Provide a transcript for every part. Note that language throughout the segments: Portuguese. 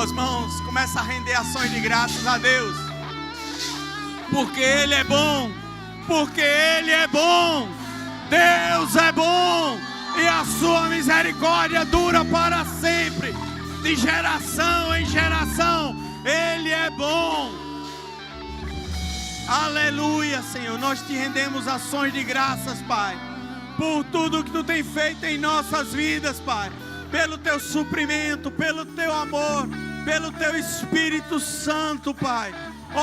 suas mãos, começa a render ações de graças a Deus. Porque Ele é bom, porque Ele é bom, Deus é bom, e a sua misericórdia dura para sempre, de geração em geração, Ele é bom. Aleluia, Senhor, nós te rendemos ações de graças, Pai, por tudo que Tu tem feito em nossas vidas, Pai, pelo Teu suprimento, pelo Teu amor, pelo Teu Espírito Santo, Pai.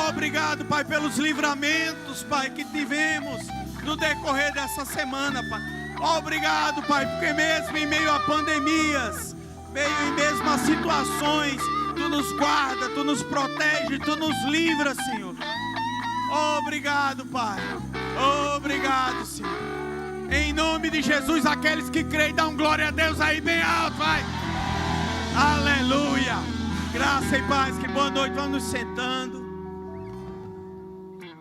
Obrigado, Pai, pelos livramentos, Pai, que tivemos no decorrer dessa semana, Pai. Obrigado, Pai, porque mesmo em meio a pandemias, mesmo a situações, Tu nos guarda, Tu nos protege, Tu nos livra, Senhor. Obrigado, Pai. Obrigado, Senhor. Em nome de Jesus, aqueles que creem, dão glória a Deus aí bem alto, vai. Aleluia. Graça e paz, que boa noite. Vamos nos sentando.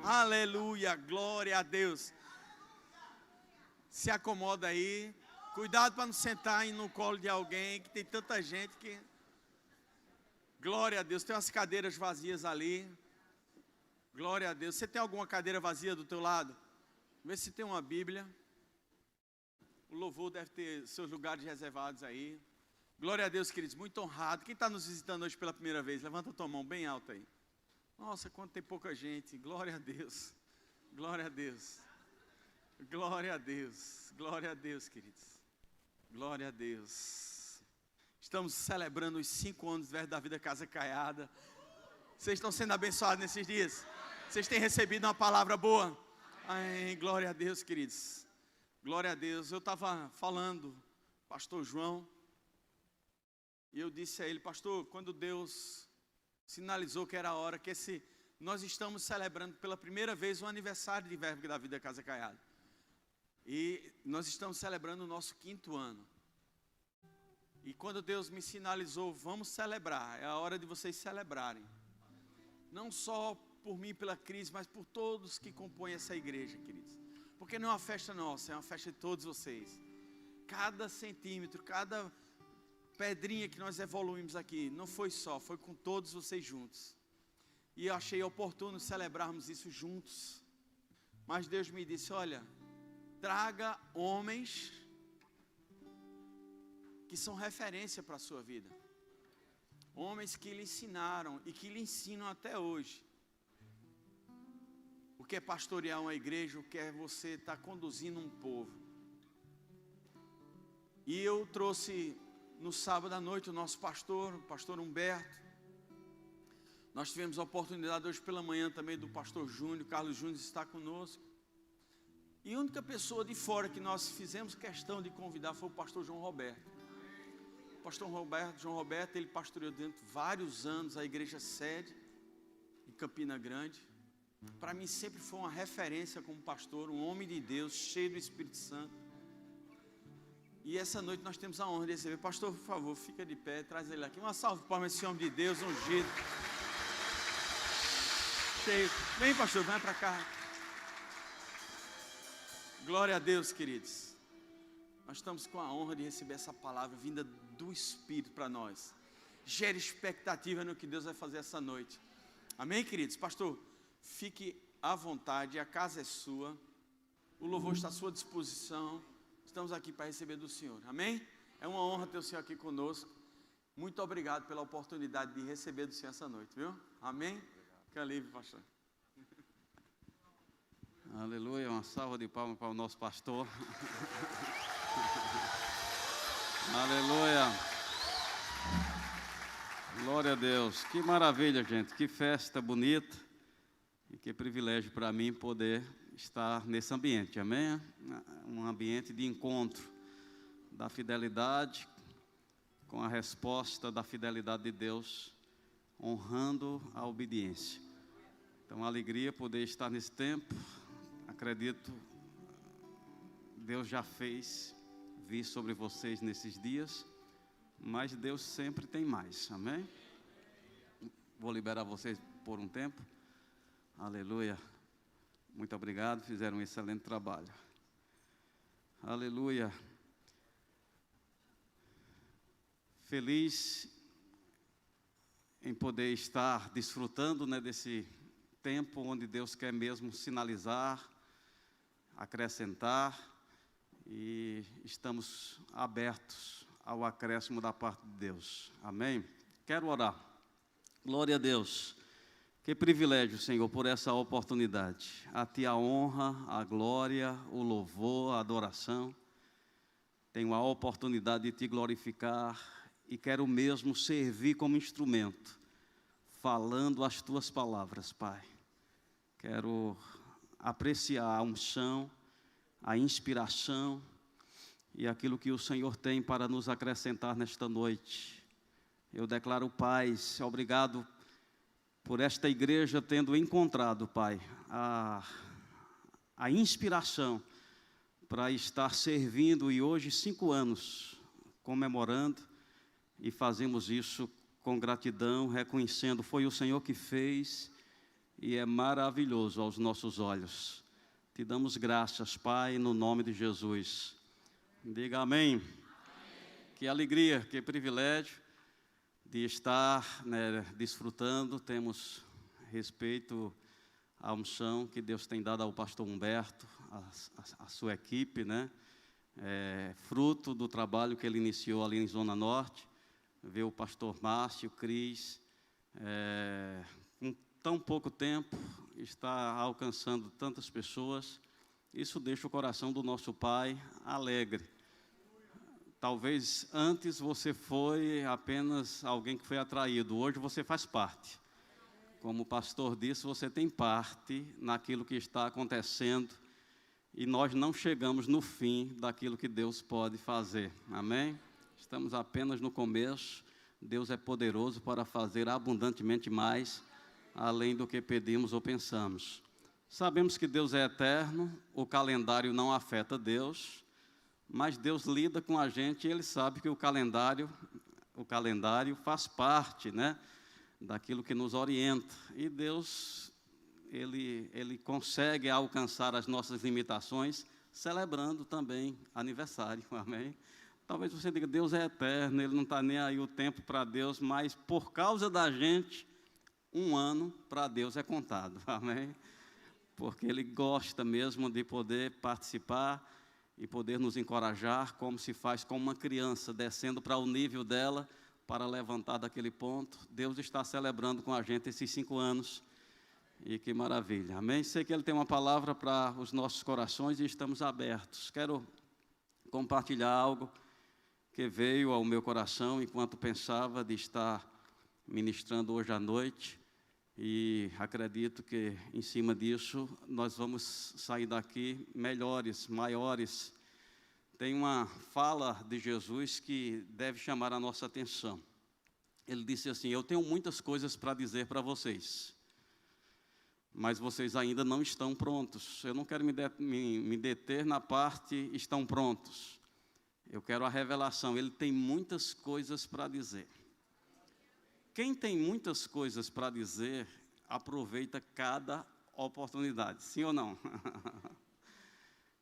Aleluia, glória a Deus. Se acomoda aí. Cuidado para não sentar no colo de alguém, que tem tanta gente que... Glória a Deus, tem umas cadeiras vazias ali. Glória a Deus. Você tem alguma cadeira vazia do teu lado? Vê se tem uma Bíblia. O louvor deve ter seus lugares reservados aí. Glória a Deus, queridos, muito honrado. Quem está nos visitando hoje pela primeira vez, levanta a tua mão bem alta aí. Nossa, quanto tem pouca gente. Glória a Deus. Glória a Deus. Glória a Deus. Glória a Deus, queridos. Glória a Deus. Estamos celebrando os 5 anos da Vida Casa Caiada. Vocês estão sendo abençoados nesses dias? Vocês têm recebido uma palavra boa? Ai, glória a Deus, queridos. Glória a Deus. Eu estava falando, pastor João, e eu disse a ele, pastor, quando Deus sinalizou que era a hora, que nós estamos celebrando pela primeira vez o aniversário de Verbo da Vida Casa Caiada. E nós estamos celebrando o nosso 5º ano. E quando Deus me sinalizou, vamos celebrar, é a hora de vocês celebrarem. Não só por mim, pela crise, mas por todos que compõem essa igreja, queridos. Porque não é uma festa nossa, é uma festa de todos vocês. Cada centímetro, cada pedrinha que nós evoluímos aqui, não foi só, foi com todos vocês juntos. E eu achei oportuno celebrarmos isso juntos. Mas Deus me disse, olha, traga homens que são referência para a sua vida. Homens que lhe ensinaram e que lhe ensinam até hoje. O que é pastorear uma igreja, o que é você estar conduzindo um povo. E eu trouxe no sábado à noite o nosso pastor, o pastor Humberto. Nós tivemos a oportunidade hoje pela manhã também do pastor Júnior, Carlos Júnior está conosco. E a única pessoa de fora que nós fizemos questão de convidar foi o pastor João Roberto. O pastor João Roberto, ele pastoreou durante vários anos a igreja sede em Campina Grande. Para mim sempre foi uma referência como pastor, um homem de Deus, cheio do Espírito Santo. E essa noite nós temos a honra de receber. Pastor, por favor, fica de pé, traz ele aqui. Uma salva de palmas a esse homem de Deus, ungido. Cheio. Vem, pastor, vem para cá. Glória a Deus, queridos. Nós estamos com a honra de receber essa palavra vinda do Espírito para nós. Gere expectativa no que Deus vai fazer essa noite. Amém, queridos? Pastor, fique à vontade, a casa é sua. O louvor está à sua disposição. Estamos aqui para receber do Senhor. Amém? É uma honra ter o Senhor aqui conosco. Muito obrigado pela oportunidade de receber do Senhor essa noite, viu? Amém? Fica livre, pastor. Aleluia, uma salva de palmas para o nosso pastor. Aleluia. Glória a Deus. Que maravilha, gente. Que festa bonita. E que privilégio para mim poder estar nesse ambiente. Amém? Um ambiente de encontro da fidelidade com a resposta da fidelidade de Deus, honrando a obediência. Então, uma alegria poder estar nesse tempo. Acredito, Deus já fez vir sobre vocês nesses dias, mas Deus sempre tem mais, amém? Vou liberar vocês por um tempo. Aleluia. Muito obrigado, fizeram um excelente trabalho. Aleluia. Feliz em poder estar desfrutando, né, desse tempo onde Deus quer mesmo sinalizar, acrescentar, e estamos abertos ao acréscimo da parte de Deus. Amém? Quero orar. Glória a Deus. Que privilégio, Senhor, por essa oportunidade. A Ti a honra, a glória, o louvor, a adoração. Tenho a oportunidade de Te glorificar e quero mesmo servir como instrumento, falando as Tuas palavras, Pai. Quero apreciar a unção, a inspiração e aquilo que o Senhor tem para nos acrescentar nesta noite. Eu declaro paz, obrigado por esta igreja tendo encontrado, Pai, a inspiração para estar servindo, e hoje 5 anos comemorando, e fazemos isso com gratidão, reconhecendo, foi o Senhor que fez, e é maravilhoso aos nossos olhos. Te damos graças, Pai, no nome de Jesus. Diga amém. Amém. Que alegria, que privilégio de estar, né, desfrutando. Temos respeito à unção que Deus tem dado ao pastor Humberto, a sua equipe, né? Fruto do trabalho que ele iniciou ali em Zona Norte. Ver o pastor Márcio, Cris, com tão pouco tempo, está alcançando tantas pessoas. Isso deixa o coração do nosso Pai alegre. Talvez antes você foi apenas alguém que foi atraído, hoje você faz parte. Como o pastor disse, você tem parte naquilo que está acontecendo, e nós não chegamos no fim daquilo que Deus pode fazer, amém? Estamos apenas no começo. Deus é poderoso para fazer abundantemente mais, além do que pedimos ou pensamos. Sabemos que Deus é eterno, o calendário não afeta Deus, mas Deus lida com a gente e Ele sabe que o calendário faz parte, né, daquilo que nos orienta. E Deus, Ele consegue alcançar as nossas limitações, celebrando também aniversário, amém? Talvez você diga, Deus é eterno, Ele não está nem aí o tempo para Deus, mas por causa da gente, 1 ano para Deus é contado, amém? Porque Ele gosta mesmo de poder participar e poder nos encorajar, como se faz com uma criança, descendo para o nível dela, para levantar daquele ponto. Deus está celebrando com a gente esses 5 anos, e que maravilha, amém? Sei que Ele tem uma palavra para os nossos corações e estamos abertos. Quero compartilhar algo que veio ao meu coração enquanto pensava de estar ministrando hoje à noite, e acredito que em cima disso nós vamos sair daqui melhores, maiores. Tem uma fala de Jesus que deve chamar a nossa atenção. Ele disse assim: eu tenho muitas coisas para dizer para vocês, mas vocês ainda não estão prontos. Eu não quero me deter na parte estão prontos. Eu quero a revelação. Ele tem muitas coisas para dizer. Quem tem muitas coisas para dizer, aproveita cada oportunidade, sim ou não?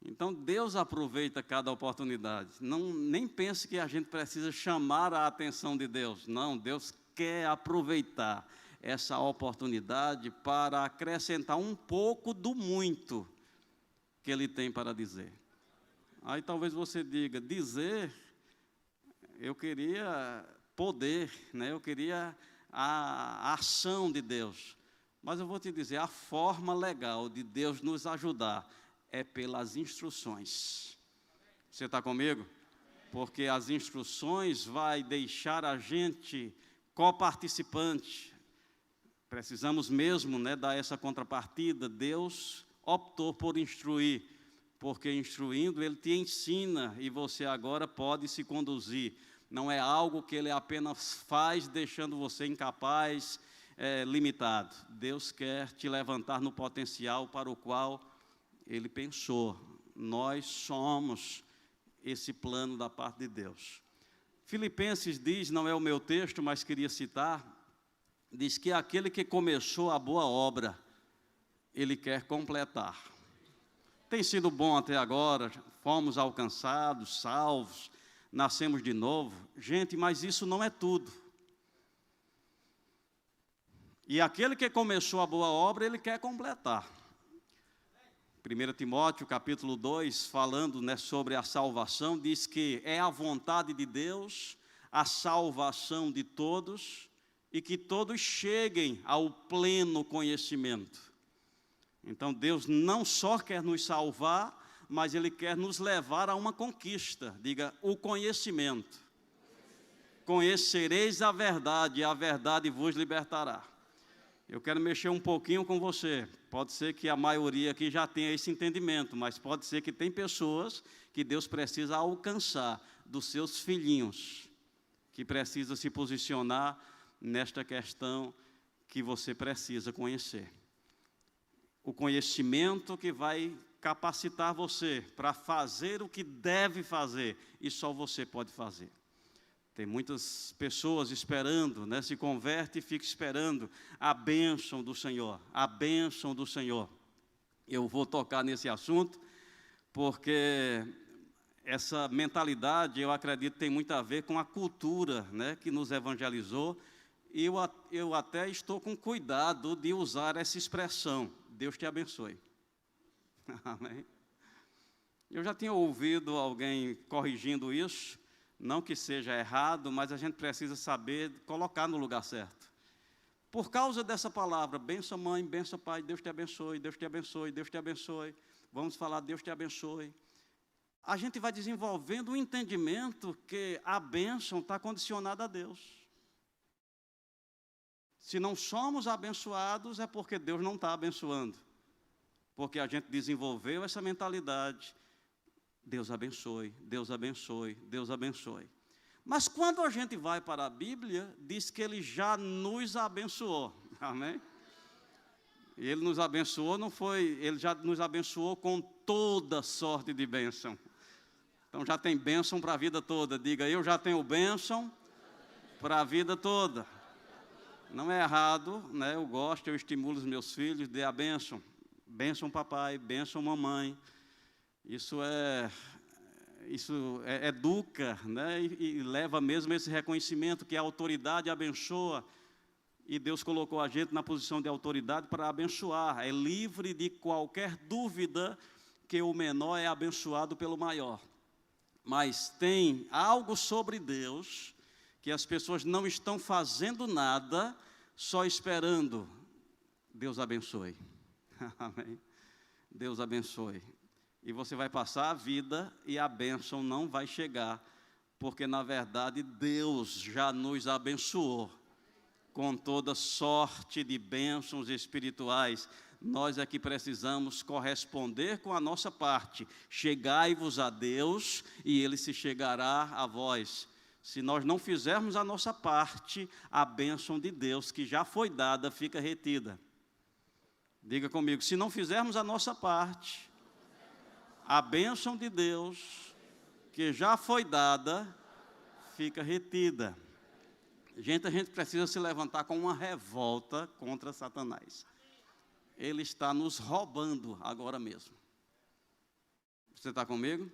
Então, Deus aproveita cada oportunidade. Nem pense que a gente precisa chamar a atenção de Deus. Não, Deus quer aproveitar essa oportunidade para acrescentar um pouco do muito que Ele tem para dizer. Aí talvez você diga, dizer, eu queria poder, né? Eu queria a ação de Deus. Mas eu vou te dizer, a forma legal de Deus nos ajudar é pelas instruções. Você está comigo? Porque as instruções vai deixar a gente coparticipante. Precisamos mesmo, né, dar essa contrapartida. Deus optou por instruir, porque instruindo Ele te ensina e você agora pode se conduzir. Não é algo que Ele apenas faz deixando você incapaz, limitado. Deus quer te levantar no potencial para o qual Ele pensou. Nós somos esse plano da parte de Deus. Filipenses diz, não é o meu texto, mas queria citar, diz que aquele que começou a boa obra, Ele quer completar. Tem sido bom até agora, fomos alcançados, salvos, nascemos de novo. Gente, mas isso não é tudo. E aquele que começou a boa obra, ele quer completar. 1 Timóteo, capítulo 2, falando, né, sobre a salvação, diz que é a vontade de Deus a salvação de todos e que todos cheguem ao pleno conhecimento. Então, Deus não só quer nos salvar, mas Ele quer nos levar a uma conquista. Diga, o conhecimento. Conhecereis a verdade vos libertará. Eu quero mexer um pouquinho com você. Pode ser que a maioria aqui já tenha esse entendimento, mas pode ser que tem pessoas que Deus precisa alcançar dos seus filhinhos, que precisa se posicionar nesta questão que você precisa conhecer. O conhecimento que vai capacitar você para fazer o que deve fazer, e só você pode fazer. Tem muitas pessoas esperando, né? Se converte e fica esperando a bênção do Senhor, a bênção do Senhor. Eu vou tocar nesse assunto, porque essa mentalidade, eu acredito, tem muito a ver com a cultura, né, que nos evangelizou, e eu até estou com cuidado de usar essa expressão, Deus te abençoe. Amém? Eu já tinha ouvido alguém corrigindo isso, não que seja errado, mas a gente precisa saber colocar no lugar certo. Por causa dessa palavra, benção mãe, benção pai, Deus te abençoe, Deus te abençoe, Deus te abençoe. Vamos falar Deus te abençoe. A gente vai desenvolvendo um entendimento que a bênção está condicionada a Deus. Se não somos abençoados, é porque Deus não está abençoando. Porque a gente desenvolveu essa mentalidade. Deus abençoe, Deus abençoe, Deus abençoe. Mas quando a gente vai para a Bíblia, diz que Ele já nos abençoou, amém? Ele nos abençoou, não foi, Ele já nos abençoou com toda sorte de bênção. Então já tem bênção para a vida toda, diga, eu já tenho bênção para a vida toda. Não é errado, né? Eu gosto, eu estimulo os meus filhos, dê a bênção. Bênção papai, bênção mamãe. Isso educa, né? E leva mesmo esse reconhecimento que a autoridade abençoa, e Deus colocou a gente na posição de autoridade para abençoar. É livre de qualquer dúvida que o menor é abençoado pelo maior. Mas tem algo sobre Deus que as pessoas não estão fazendo nada, só esperando. Deus abençoe. Amém. Deus abençoe. E você vai passar a vida e a bênção não vai chegar, porque na verdade Deus já nos abençoou com toda sorte de bênçãos espirituais. Nós é que precisamos corresponder com a nossa parte. Chegai-vos a Deus e Ele se chegará a vós. Se nós não fizermos a nossa parte, a bênção de Deus que já foi dada fica retida. Diga comigo, se não fizermos a nossa parte, a bênção de Deus, que já foi dada, fica retida. A gente precisa se levantar com uma revolta contra Satanás. Ele está nos roubando agora mesmo. Você está comigo?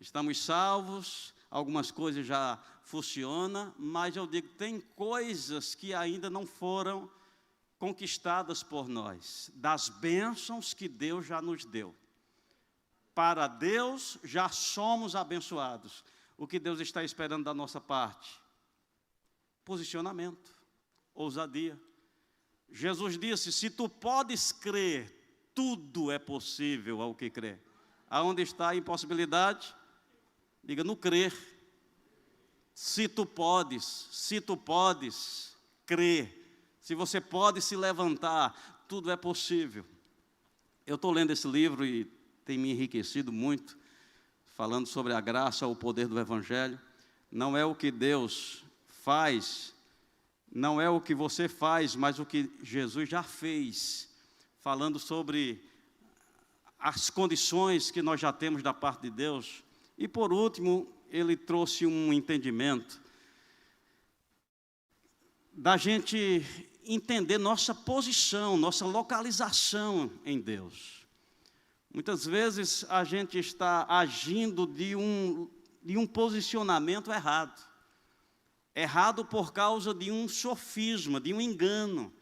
Estamos salvos, algumas coisas já funcionam, mas eu digo, tem coisas que ainda não foram conquistadas por nós, das bênçãos que Deus já nos deu. Para Deus já somos abençoados. O que Deus está esperando da nossa parte? Posicionamento, ousadia. Jesus disse, se tu podes crer, tudo é possível ao que crê. Aonde está a impossibilidade? Diga, no crer. Se tu podes crer, se você pode se levantar, tudo é possível. Eu estou lendo esse livro e tem me enriquecido muito, falando sobre a graça, o poder do Evangelho. Não é o que Deus faz, não é o que você faz, mas o que Jesus já fez, falando sobre as condições que nós já temos da parte de Deus. E por último, ele trouxe um entendimento da gente entender nossa posição, nossa localização em Deus. Muitas vezes a gente está agindo de um posicionamento errado. Errado por causa de um sofisma, de um engano.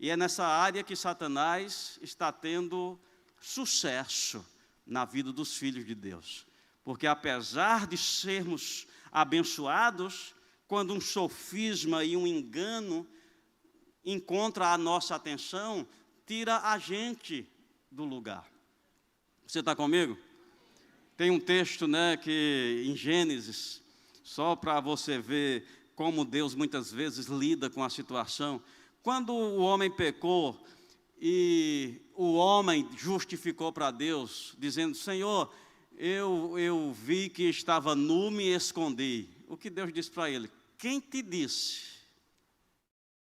E é nessa área que Satanás está tendo sucesso na vida dos filhos de Deus. Porque apesar de sermos abençoados, quando um sofisma e um engano encontra a nossa atenção, tira a gente do lugar. Você está comigo? Tem um texto, que em Gênesis, só para você ver como Deus muitas vezes lida com a situação. Quando o homem pecou e o homem justificou para Deus, dizendo: Senhor, eu vi que estava nu, me escondi. O que Deus disse para ele? Quem te disse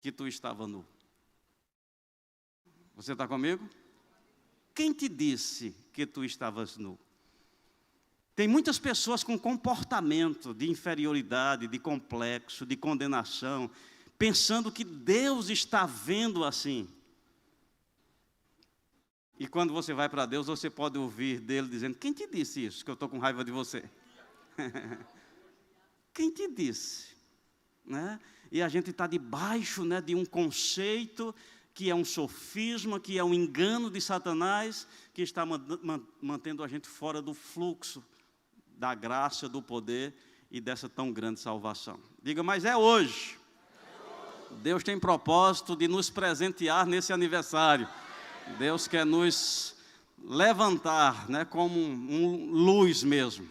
que tu estava nu? Você está comigo? Quem te disse que tu estavas nu? Tem muitas pessoas com comportamento de inferioridade, de complexo, de condenação, pensando que Deus está vendo assim. E quando você vai para Deus, você pode ouvir dele dizendo: quem te disse isso, que eu estou com raiva de você? Quem te disse? E a gente está debaixo de um conceito que é um sofisma, que é um engano de Satanás, que está mantendo a gente fora do fluxo da graça, do poder e dessa tão grande salvação. Diga: mas é hoje. Deus tem propósito de nos presentear nesse aniversário. Deus quer nos levantar, como luz mesmo,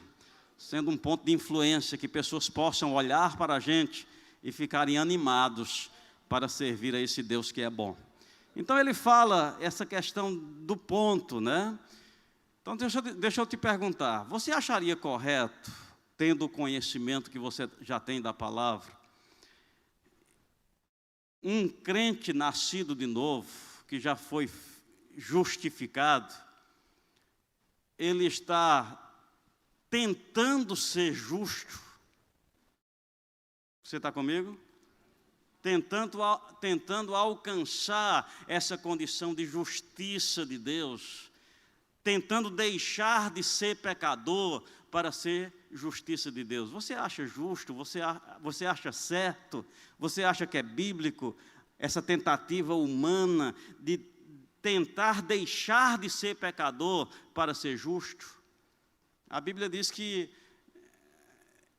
sendo um ponto de influência, que pessoas possam olhar para a gente e ficarem animados para servir a esse Deus que é bom. Então ele fala essa questão do ponto, Então deixa eu te perguntar, você acharia correto, tendo o conhecimento que você já tem da palavra, um crente nascido de novo, que já foi justificado, ele está tentando ser justo? Você está comigo? Tentando alcançar essa condição de justiça de Deus, tentando deixar de ser pecador para ser justiça de Deus. Você acha justo? Você acha certo? Você acha que é bíblico essa tentativa humana de tentar deixar de ser pecador para ser justo? A Bíblia diz que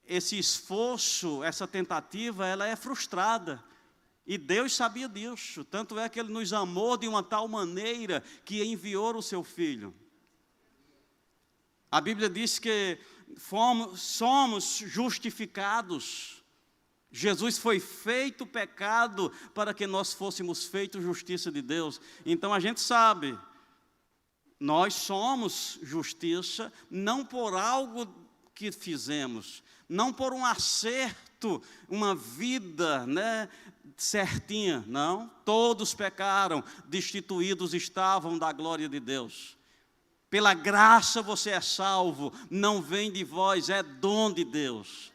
esse esforço, essa tentativa, ela é frustrada. E Deus sabia disso. Tanto é que Ele nos amou de uma tal maneira que enviou o Seu Filho. A Bíblia diz que somos justificados. Jesus foi feito pecado para que nós fôssemos feitos justiça de Deus. Então a gente sabe, nós somos justiça não por algo que fizemos, não por um acerto, uma vida certinha, não. Todos pecaram, destituídos estavam da glória de Deus. Pela graça você é salvo, não vem de vós, é dom de Deus.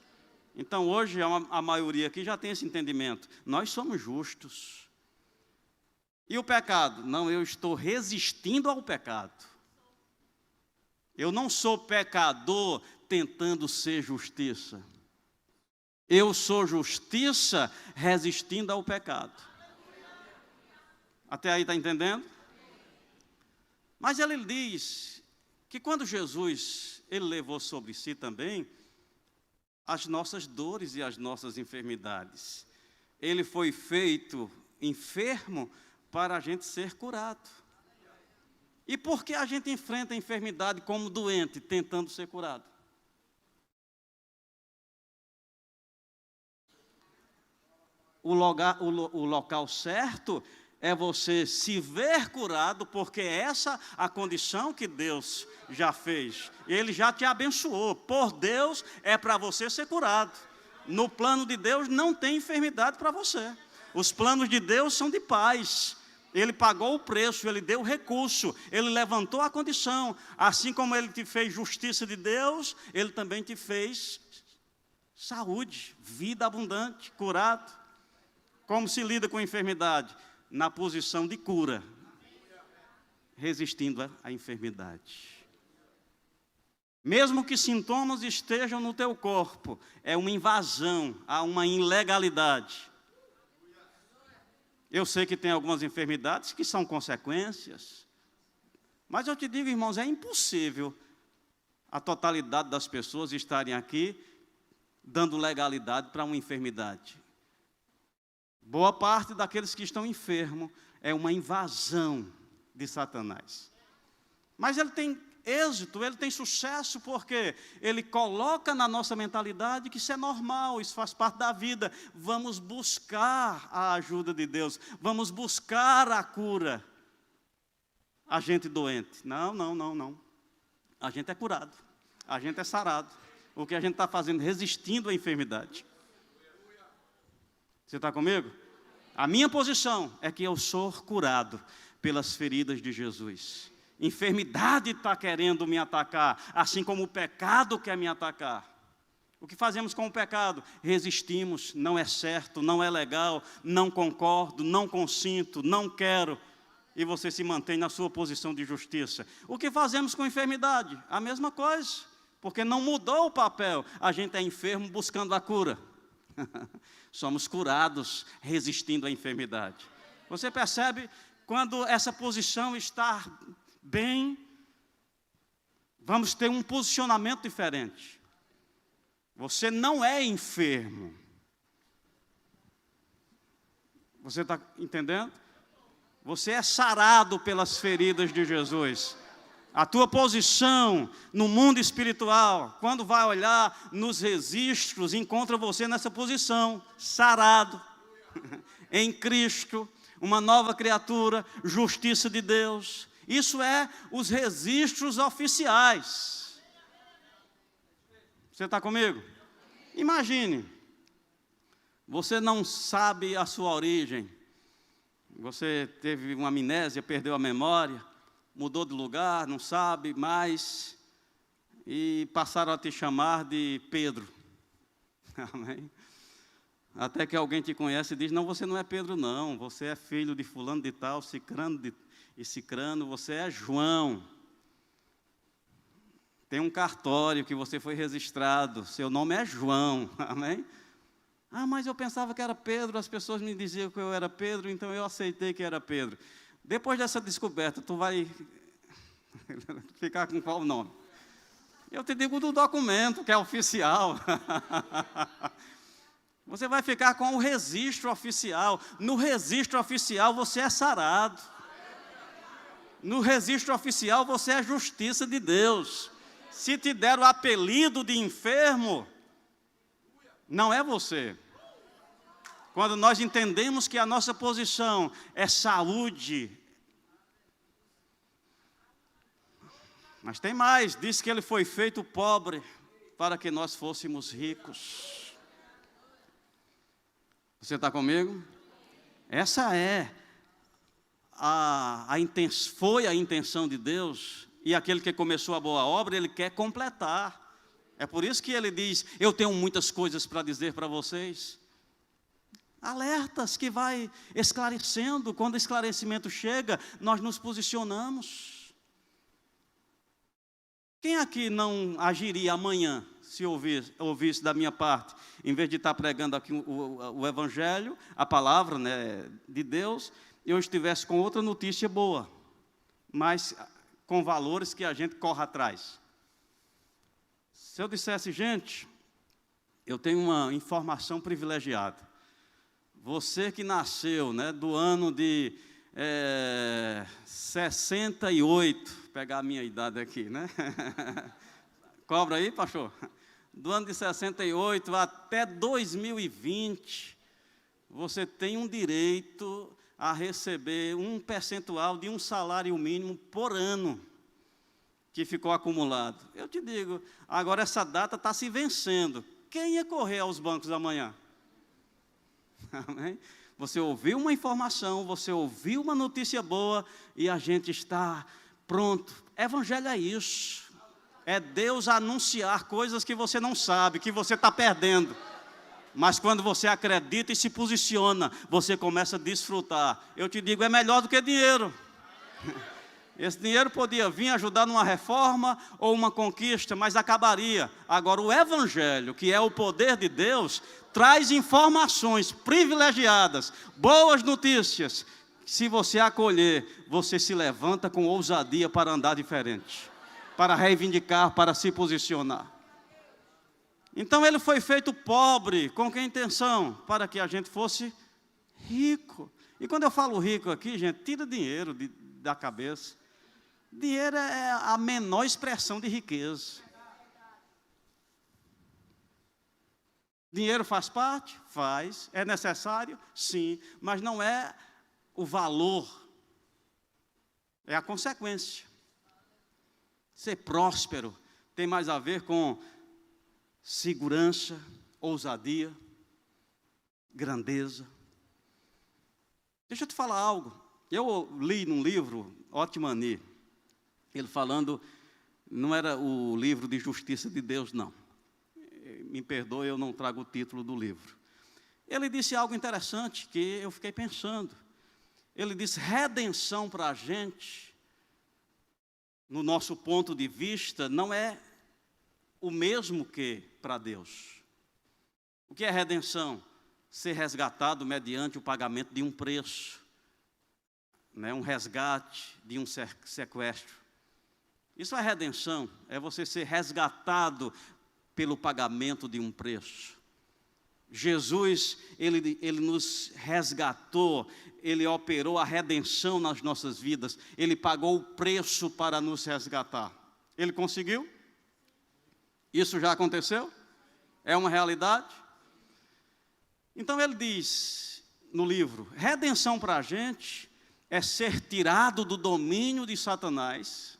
Então hoje a maioria aqui já tem esse entendimento. Nós somos justos. E o pecado? Não, eu estou resistindo ao pecado. Eu não sou pecador tentando ser justiça. Eu sou justiça resistindo ao pecado. Até aí está entendendo? Mas ele diz que quando Jesus, ele levou sobre si também as nossas dores e as nossas enfermidades. Ele foi feito enfermo para a gente ser curado. E por que a gente enfrenta a enfermidade como doente, tentando ser curado? O local certo é você se ver curado, porque essa é a condição que Deus já fez. Ele já te abençoou. Por Deus é para você ser curado. No plano de Deus não tem enfermidade para você. Os planos de Deus são de paz. Ele pagou o preço, Ele deu o recurso, Ele levantou a condição. Assim como Ele te fez justiça de Deus, Ele também te fez saúde, vida abundante, curado. Como se lida com a enfermidade? Na posição de cura, resistindo à enfermidade. Mesmo que sintomas estejam no teu corpo, é uma invasão, há uma ilegalidade. Eu sei que tem algumas enfermidades que são consequências. Mas eu te digo, irmãos, é impossível a totalidade das pessoas estarem aqui dando legalidade para uma enfermidade. Boa parte daqueles que estão enfermos é uma invasão de Satanás. Mas ele tem êxito, ele tem sucesso, porque ele coloca na nossa mentalidade que isso é normal, isso faz parte da vida. Vamos buscar a ajuda de Deus, vamos buscar a cura. A gente doente. Não. A gente é curado, a gente é sarado. O que a gente está fazendo? Resistindo à enfermidade. Você está comigo? A minha posição é que eu sou curado pelas feridas de Jesus. Enfermidade está querendo me atacar, assim como o pecado quer me atacar. O que fazemos com o pecado? Resistimos, não é certo, não é legal, não concordo, não consinto, não quero. E você se mantém na sua posição de justiça. O que fazemos com a enfermidade? A mesma coisa, porque não mudou o papel. A gente é enfermo buscando a cura. Somos curados resistindo à enfermidade. Você percebe quando essa posição está bem, vamos ter um posicionamento diferente. Você não é enfermo. Você está entendendo? Você é sarado pelas feridas de Jesus. A tua posição no mundo espiritual, quando vai olhar nos registros, encontra você nessa posição, sarado, em Cristo, uma nova criatura, justiça de Deus. Isso é os registros oficiais. Você está comigo? Imagine, você não sabe a sua origem, você teve uma amnésia, perdeu a memória, mudou de lugar, não sabe mais, e passaram a te chamar de Pedro. Amém? Até que alguém te conhece e diz, não, você não é Pedro não, você é filho de fulano de tal, cicrano e cicrano, você é João. Tem um cartório que você foi registrado, seu nome é João, amém? Ah, mas eu pensava que era Pedro, as pessoas me diziam que eu era Pedro, então eu aceitei que era Pedro. Depois dessa descoberta, tu vai ficar com qual nome? Eu te digo do documento, que é oficial. Você vai ficar com o registro oficial. No registro oficial você é sarado. No registro oficial você é justiça de Deus. Se te der o apelido de enfermo, não é você. Quando nós entendemos que a nossa posição é saúde. Mas tem mais, diz que ele foi feito pobre para que nós fôssemos ricos. Você está comigo? Essa foi a intenção de Deus, e aquele que começou a boa obra, ele quer completar. É por isso que ele diz, eu tenho muitas coisas para dizer para vocês. Alertas que vai esclarecendo, quando o esclarecimento chega, nós nos posicionamos. Quem aqui não agiria amanhã, se ouvisse da minha parte, em vez de estar pregando aqui o Evangelho, a palavra, né, de Deus, eu estivesse com outra notícia boa, mas com valores que a gente corre atrás. Se eu dissesse, gente, eu tenho uma informação privilegiada. Você que nasceu, né, do ano de 68, pegar a minha idade aqui, né? Cobra aí, pastor? Do ano de 68 até 2020, você tem um direito a receber um percentual de um salário mínimo por ano que ficou acumulado. Eu te digo, agora essa data está se vencendo. Quem ia correr aos bancos amanhã? Amém? Você ouviu uma informação, você ouviu uma notícia boa e a gente está pronto. Evangelho é isso. É Deus anunciar coisas que você não sabe, que você está perdendo. Mas quando você acredita e se posiciona, você começa a desfrutar. Eu te digo, é melhor do que dinheiro. Esse dinheiro podia vir ajudar numa reforma ou uma conquista, mas acabaria. Agora, o Evangelho, que é o poder de Deus, traz informações privilegiadas, boas notícias. Se você acolher, você se levanta com ousadia para andar diferente, para reivindicar, para se posicionar. Então, ele foi feito pobre, com que intenção? Para que a gente fosse rico. E quando eu falo rico aqui, gente, tira dinheiro da cabeça. Dinheiro é a menor expressão de riqueza. Dinheiro faz parte? Faz. É necessário? Sim. Mas não é o valor, é a consequência. Ser próspero tem mais a ver com segurança, ousadia, grandeza. Deixa eu te falar algo. Eu li num livro, Otmani, ele falando, não era o livro de justiça de Deus, não. Me perdoe, eu não trago o título do livro. Ele disse algo interessante que eu fiquei pensando. Ele disse, redenção para a gente, no nosso ponto de vista, não é o mesmo que para Deus. O que é redenção? Ser resgatado mediante o pagamento de um preço, né? Um resgate de um sequestro. Isso é redenção, é você ser resgatado pelo pagamento de um preço. Jesus, ele nos resgatou, ele operou a redenção nas nossas vidas, ele pagou o preço para nos resgatar. Ele conseguiu? Isso já aconteceu? É uma realidade? Então ele diz no livro, redenção para a gente é ser tirado do domínio de Satanás.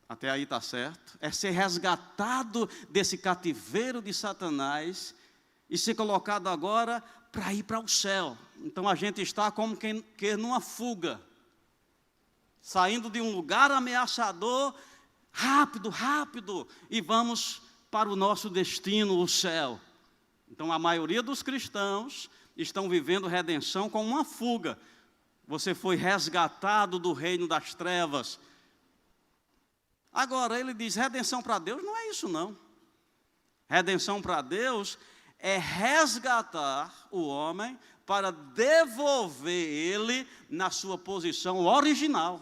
Até aí está certo. É ser resgatado desse cativeiro de Satanás e ser colocado agora para ir para o céu. Então a gente está como quem numa fuga, saindo de um lugar ameaçador, rápido, e vamos para o nosso destino, o céu. Então a maioria dos cristãos estão vivendo redenção com uma fuga. Você foi resgatado do reino das trevas. Agora, ele diz, redenção para Deus não é isso não. Redenção para Deus é resgatar o homem para devolver ele na sua posição original.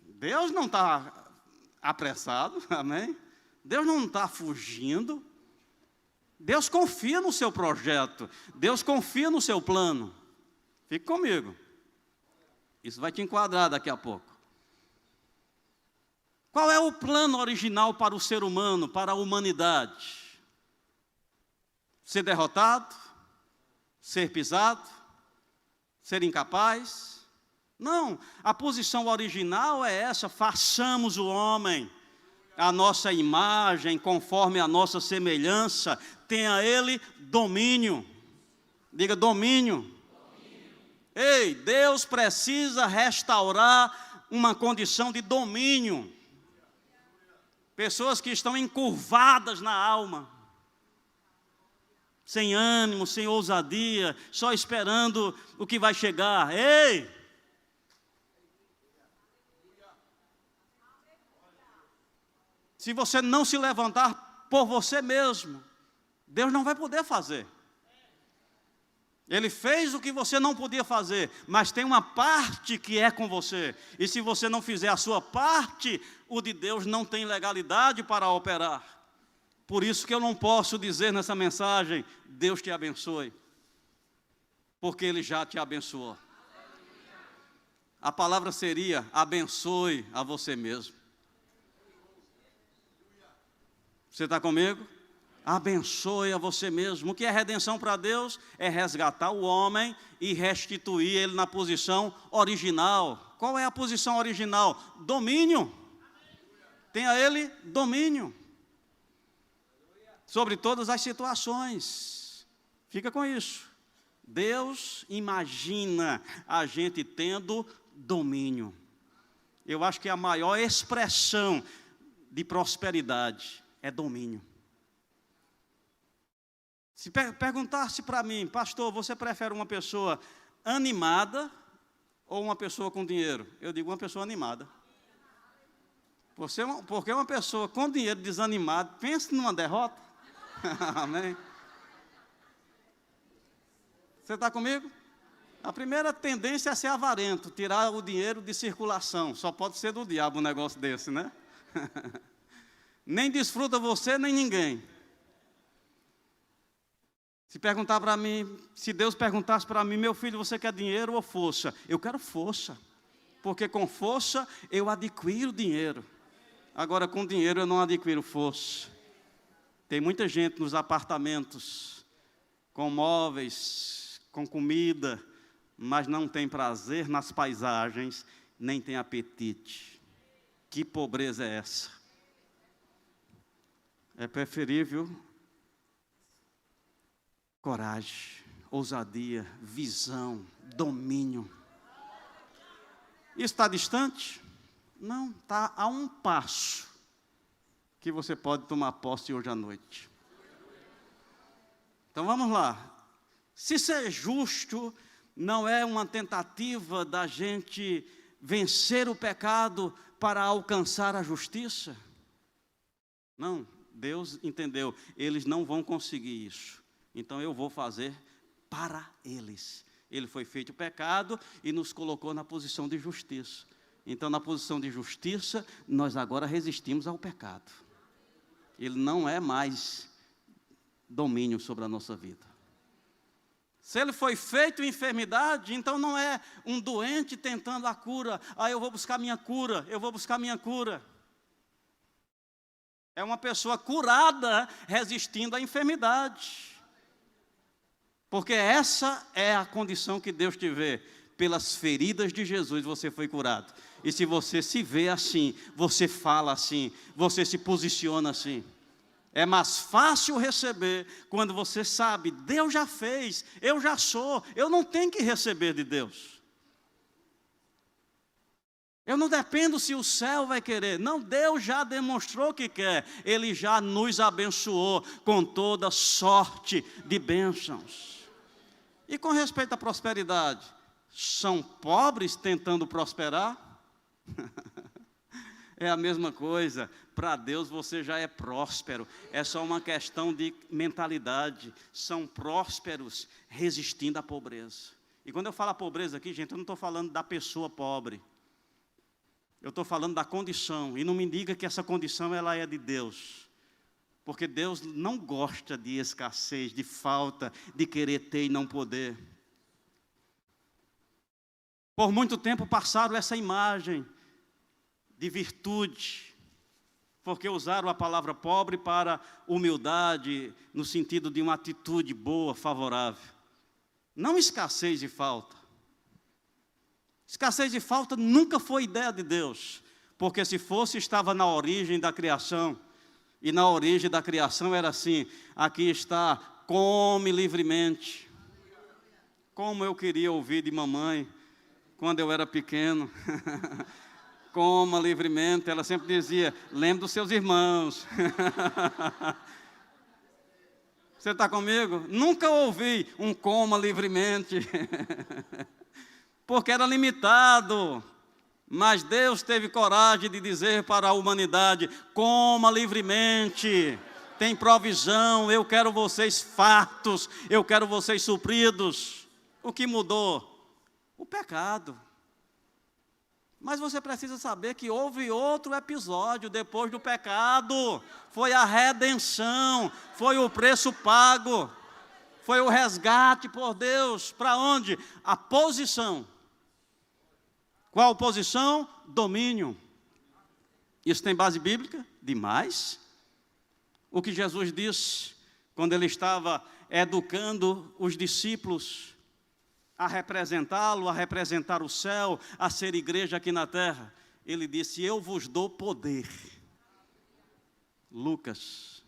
Deus não está apressado, amém? Deus não está fugindo. Deus confia no seu projeto. Deus confia no seu plano. Fique comigo. Isso vai te enquadrar daqui a pouco. Qual é o plano original para o ser humano, para a humanidade? Ser derrotado? Ser pisado? Ser incapaz? Não, a posição original é essa, façamos o homem a nossa imagem, conforme a nossa semelhança, tenha ele domínio. Diga domínio. Ei, Deus precisa restaurar uma condição de domínio. Pessoas que estão encurvadas na alma, sem ânimo, sem ousadia, só esperando o que vai chegar. Ei! Se você não se levantar por você mesmo, Deus não vai poder fazer. Ele fez o que você não podia fazer, mas tem uma parte que é com você. E se você não fizer a sua parte, o de Deus não tem legalidade para operar. Por isso que eu não posso dizer nessa mensagem, Deus te abençoe, porque Ele já te abençoou. A palavra seria, abençoe a você mesmo. Você está comigo? Abençoe a você mesmo. O que é redenção para Deus? É resgatar o homem e restituir ele na posição original. Qual é a posição original? Domínio. Tenha ele domínio sobre todas as situações. Fica com isso. Deus imagina a gente tendo domínio. Eu acho que a maior expressão de prosperidade é domínio. Se perguntasse para mim, pastor, você prefere uma pessoa animada ou uma pessoa com dinheiro? Eu digo uma pessoa animada. Porque uma pessoa com dinheiro desanimada, pensa numa derrota. Amém? Você está comigo? A primeira tendência é ser avarento, tirar o dinheiro de circulação. Só pode ser do diabo um negócio desse, né? Nem desfruta você, nem ninguém. Se Deus perguntasse para mim, meu filho, você quer dinheiro ou força? Eu quero força, porque com força eu adquiro dinheiro. Agora, com dinheiro eu não adquiro força. Tem muita gente nos apartamentos, com móveis, com comida, mas não tem prazer nas paisagens, nem tem apetite. Que pobreza é essa? É preferível coragem, ousadia, visão, domínio. Isso está distante? Não, está a um passo que você pode tomar posse hoje à noite. Então vamos lá. Se ser justo não é uma tentativa da gente vencer o pecado para alcançar a justiça? Não, Deus entendeu, eles não vão conseguir isso. Então eu vou fazer para eles. Ele foi feito pecado e nos colocou na posição de justiça. Então, na posição de justiça, nós agora resistimos ao pecado. Ele não é mais domínio sobre a nossa vida. Se ele foi feito em enfermidade, então não é um doente tentando a cura. Eu vou buscar minha cura, eu vou buscar minha cura. É uma pessoa curada resistindo à enfermidade. Porque essa é a condição que Deus te vê. Pelas feridas de Jesus você foi curado. E se você se vê assim, você fala assim, você se posiciona assim. É mais fácil receber quando você sabe, Deus já fez, eu já sou, eu não tenho que receber de Deus. Eu não dependo se o céu vai querer. Não, Deus já demonstrou que quer. Ele já nos abençoou com toda sorte de bênçãos. E com respeito à prosperidade, são pobres tentando prosperar? É a mesma coisa. Para Deus você já é próspero. É só uma questão de mentalidade. São prósperos resistindo à pobreza. E quando eu falo a pobreza aqui, gente, eu não estou falando da pessoa pobre. Eu estou falando da condição. E não me diga que essa condição ela é de Deus. Porque Deus não gosta de escassez, de falta, de querer ter e não poder. Por muito tempo passaram essa imagem de virtude, porque usaram a palavra pobre para humildade, no sentido de uma atitude boa, favorável. Não escassez e falta. Escassez e falta nunca foi ideia de Deus, porque se fosse, estava na origem da criação, e na origem da criação era assim, aqui está, come livremente. Como eu queria ouvir de mamãe, quando eu era pequeno, coma livremente, ela sempre dizia, lembre dos seus irmãos. Você está comigo? Nunca ouvi um coma livremente, porque era limitado, mas Deus teve coragem de dizer para a humanidade, coma livremente, tem provisão, eu quero vocês fartos, eu quero vocês supridos. O que mudou? O pecado. Mas você precisa saber que houve outro episódio depois do pecado. Foi a redenção, foi o preço pago, foi o resgate por Deus. Para onde? A posição. Qual posição? Domínio. Isso tem base bíblica? Demais. O que Jesus disse quando ele estava educando os discípulos a representá-lo, a representar o céu, a ser igreja aqui na terra. Ele disse, eu vos dou poder. Lucas,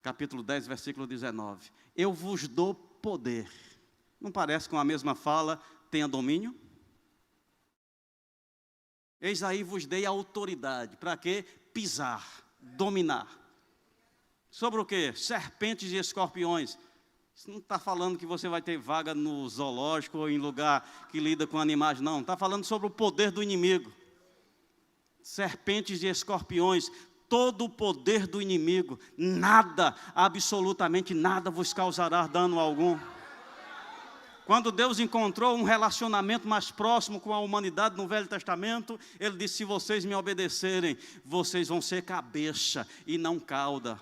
capítulo 10, versículo 19. Eu vos dou poder. Não parece com a mesma fala, tenha domínio? Eis aí vos dei autoridade. Para quê? Pisar, dominar. Sobre o quê? Serpentes e escorpiões. Isso não está falando que você vai ter vaga no zoológico ou em lugar que lida com animais, não. Está falando sobre o poder do inimigo. Serpentes e escorpiões, todo o poder do inimigo. Nada, absolutamente nada vos causará dano algum. Quando Deus encontrou um relacionamento mais próximo com a humanidade no Velho Testamento, Ele disse: se vocês me obedecerem, vocês vão ser cabeça e não cauda.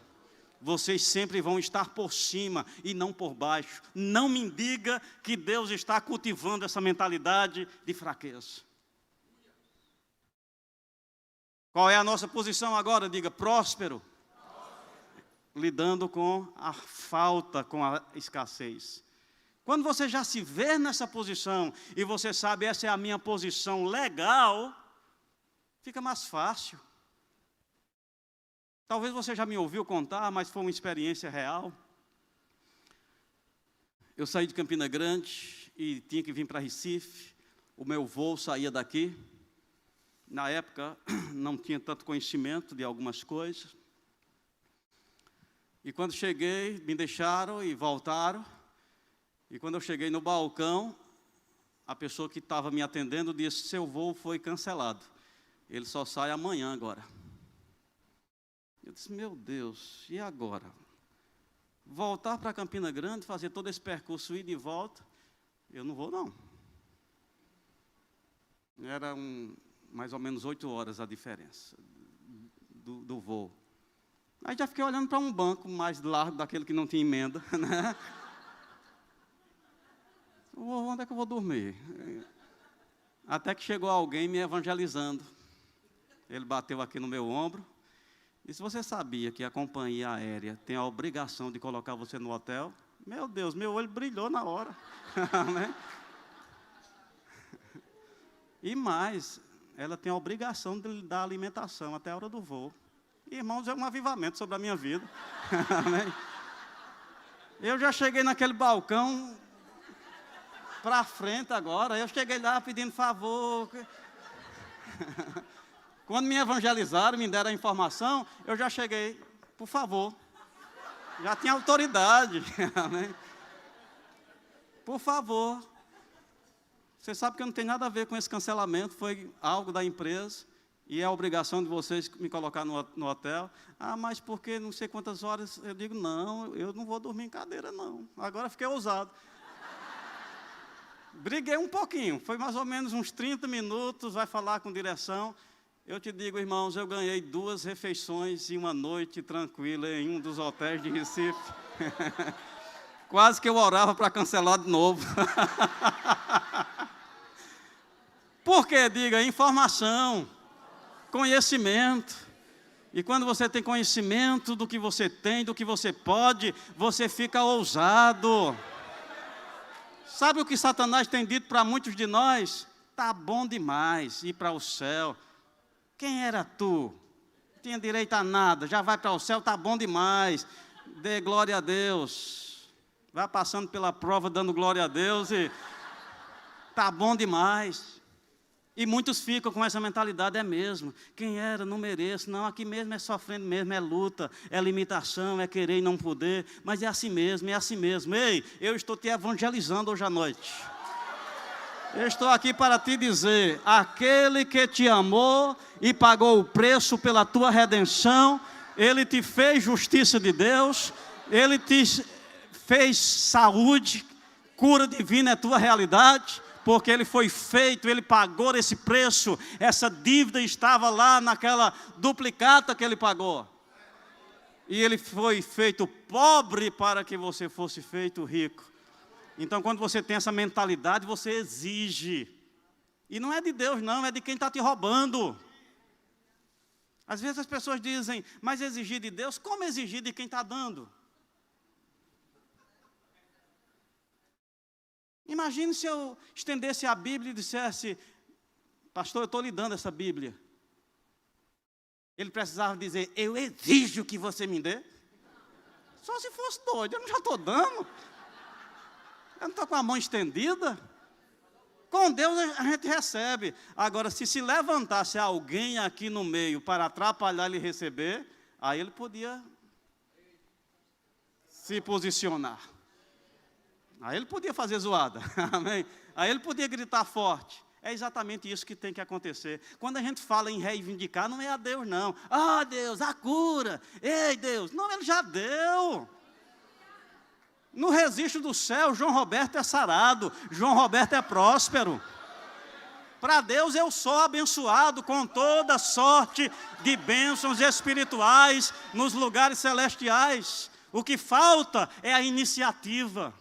Vocês sempre vão estar por cima e não por baixo. Não me diga que Deus está cultivando essa mentalidade de fraqueza. Qual é a nossa posição agora? Diga: próspero. Lidando com a falta, com a escassez. Quando você já se vê nessa posição e você sabe, essa é a minha posição legal, fica mais fácil. Talvez você já me ouviu contar, mas foi uma experiência real. Eu saí de Campina Grande e tinha que vir para Recife. O meu voo saía daqui. Na época, não tinha tanto conhecimento de algumas coisas. E quando cheguei, me deixaram e voltaram. E quando eu cheguei no balcão, a pessoa que estava me atendendo disse: seu voo foi cancelado. Ele só sai amanhã agora. Eu disse: meu Deus, e agora? Voltar para Campina Grande, fazer todo esse percurso, ir de volta? Eu não vou, não. Era mais ou menos 8 horas a diferença do voo. Aí já fiquei olhando para um banco mais largo, daquele que não tinha emenda, né? Onde é que eu vou dormir? Até que chegou alguém me evangelizando. Ele bateu aqui no meu ombro. E se você sabia que a companhia aérea tem a obrigação de colocar você no hotel? Meu Deus, meu olho brilhou na hora. E mais, ela tem a obrigação de lhe dar alimentação até a hora do voo. Irmãos, é um avivamento sobre a minha vida. Eu já cheguei naquele balcão para frente agora. Eu cheguei lá pedindo favor. Quando me evangelizaram, me deram a informação, eu já cheguei: por favor. Já tinha autoridade. Por favor. Você sabe que eu não tenho nada a ver com esse cancelamento, foi algo da empresa, e é a obrigação de vocês me colocar no hotel. Ah, mas porque não sei quantas horas? Eu digo: não, eu não vou dormir em cadeira, não. Agora fiquei ousado. Briguei um pouquinho, foi mais ou menos uns 30 minutos, vai falar com direção. Eu te digo, irmãos, eu ganhei 2 refeições e uma noite tranquila em um dos hotéis de Recife. Quase que eu orava para cancelar de novo. Por quê? Diga: informação, conhecimento. E quando você tem conhecimento do que você tem, do que você pode, você fica ousado. Sabe o que Satanás tem dito para muitos de nós? Tá bom demais ir para o céu. Quem era tu? Não tinha direito a nada, já vai para o céu, tá bom demais. Dê glória a Deus. Vai passando pela prova dando glória a Deus e tá bom demais. E muitos ficam com essa mentalidade: é mesmo, quem era, não mereço. Não, aqui mesmo é sofrendo mesmo, é luta, é limitação, é querer e não poder. Mas é assim mesmo, é assim mesmo. Ei, eu estou te evangelizando hoje à noite. Eu estou aqui para te dizer: aquele que te amou e pagou o preço pela tua redenção, Ele te fez justiça de Deus, Ele te fez saúde, cura divina é tua realidade. Porque Ele foi feito, Ele pagou esse preço, essa dívida estava lá naquela duplicata que Ele pagou. E Ele foi feito pobre para que você fosse feito rico. Então, quando você tem essa mentalidade, você exige. E não é de Deus, não, é de quem está te roubando. Às vezes as pessoas dizem: mas exigir de Deus, como exigir de quem está dando? Imagine se eu estendesse a Bíblia e dissesse: pastor, eu estou lhe dando essa Bíblia. Ele precisava dizer: eu exijo que você me dê. Só se fosse doido, eu não já estou dando. Eu não estou com a mão estendida. Com Deus a gente recebe. Agora, se levantasse alguém aqui no meio para atrapalhar ele receber, aí ele podia se posicionar. Aí ele podia fazer zoada, amém? Aí ele podia gritar forte. É exatamente isso que tem que acontecer. Quando a gente fala em reivindicar, não é a Deus, não. Ah, Deus, a cura. Ei, Deus. Não, Ele já deu. No registro do céu, João Roberto é sarado. João Roberto é próspero. Para Deus eu sou abençoado com toda sorte de bênçãos espirituais nos lugares celestiais. O que falta é a iniciativa.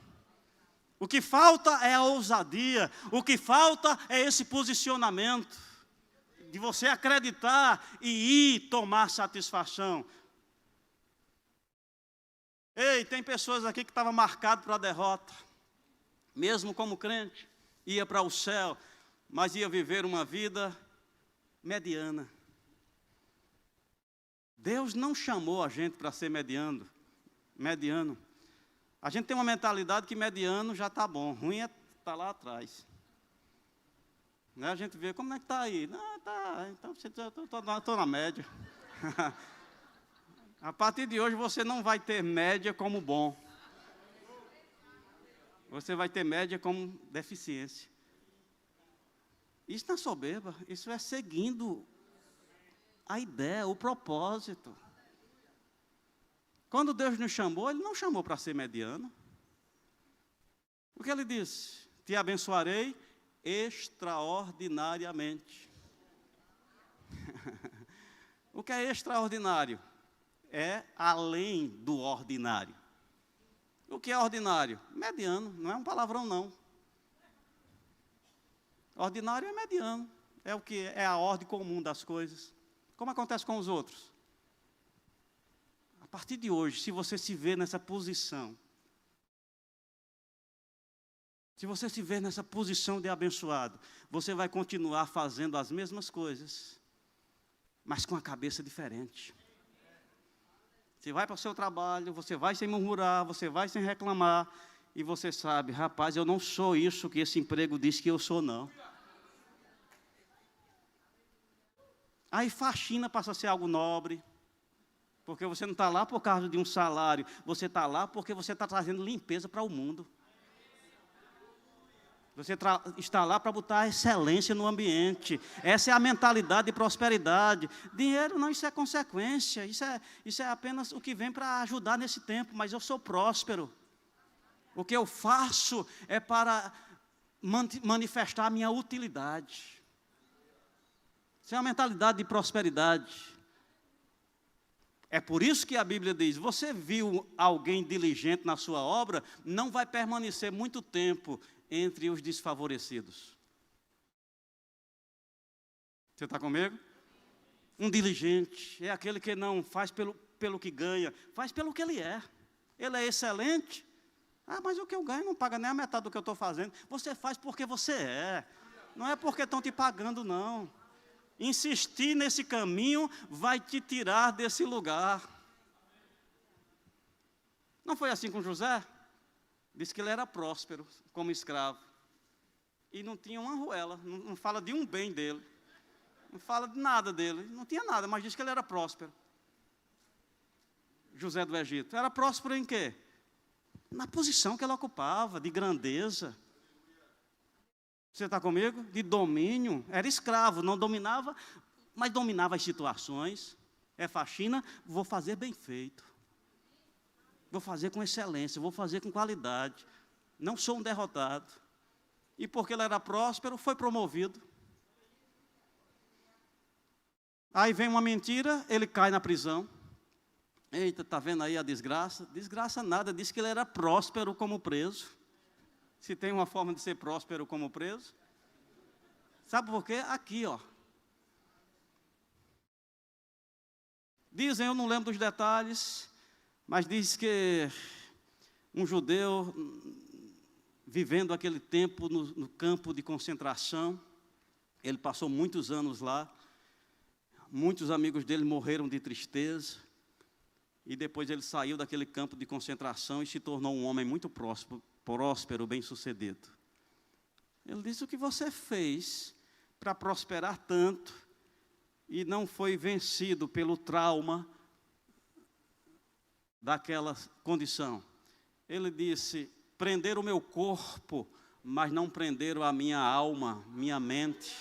O que falta é a ousadia. O que falta é esse posicionamento de você acreditar e ir tomar satisfação. Ei, tem pessoas aqui que estavam marcadas para a derrota, mesmo como crente, ia para o céu, mas ia viver uma vida mediana. Deus não chamou a gente para ser mediano. A gente tem uma mentalidade que mediano já está bom, ruim é estar lá atrás. Né? A gente vê, como é que está aí? Não, tá, então estou na média. A partir de hoje você não vai ter média como bom. Você vai ter média como deficiência. Isso não é soberba, isso é seguindo a ideia, o propósito. Quando Deus nos chamou, Ele não chamou para ser mediano. O que Ele disse? Te abençoarei extraordinariamente. O que é extraordinário? É além do ordinário. O que é ordinário? Mediano, não é um palavrão não. Ordinário é mediano, é o que é a ordem comum das coisas. Como acontece com os outros? A partir de hoje, se você se vê nessa posição, se você se vê nessa posição de abençoado, você vai continuar fazendo as mesmas coisas, mas com a cabeça diferente. Você vai para o seu trabalho, você vai sem murmurar, você vai sem reclamar, e você sabe, rapaz, eu não sou isso que esse emprego diz que eu sou, não. Aí faxina passa a ser algo nobre, porque você não está lá por causa de um salário, você está lá porque você está trazendo limpeza para o mundo. Você está lá para botar excelência no ambiente. Essa é a mentalidade de prosperidade. Dinheiro não, isso é consequência, isso é apenas o que vem para ajudar nesse tempo, mas eu sou próspero. O que eu faço é para manifestar a minha utilidade. Isso é uma mentalidade de prosperidade. É por isso que a Bíblia diz, você viu alguém diligente na sua obra, não vai permanecer muito tempo entre os desfavorecidos. Você está comigo? Um diligente é aquele que não faz pelo que ganha, faz pelo que ele é. Ele é excelente. Ah, mas o que eu ganho não paga nem a metade do que eu estou fazendo. Você faz porque você é. Não é porque estão te pagando, não. Insistir nesse caminho vai te tirar desse lugar. Não foi assim com José? Diz que ele era próspero como escravo. E não tinha uma arruela, não fala de um bem dele. Não fala de nada dele, não tinha nada, mas diz que ele era próspero. José do Egito. Era próspero em quê? Na posição que ele ocupava, de grandeza. Você está comigo? De domínio. Era escravo, não dominava, mas dominava as situações. É faxina, vou fazer bem feito. Vou fazer com excelência, vou fazer com qualidade. Não sou um derrotado. E porque ele era próspero, foi promovido. Aí vem uma mentira, ele cai na prisão. Eita, está vendo aí a desgraça? Desgraça nada, diz que ele era próspero como preso. Se tem uma forma de ser próspero como preso. Sabe por quê? Aqui, ó. Dizem, eu não lembro dos detalhes, mas diz que um judeu, vivendo aquele tempo no campo de concentração, ele passou muitos anos lá, muitos amigos dele morreram de tristeza, e depois ele saiu daquele campo de concentração e se tornou um homem muito próspero, bem-sucedido. Ele disse, o que você fez para prosperar tanto e não foi vencido pelo trauma daquela condição? Ele disse, Prenderam o meu corpo, mas não prenderam a minha alma, minha mente.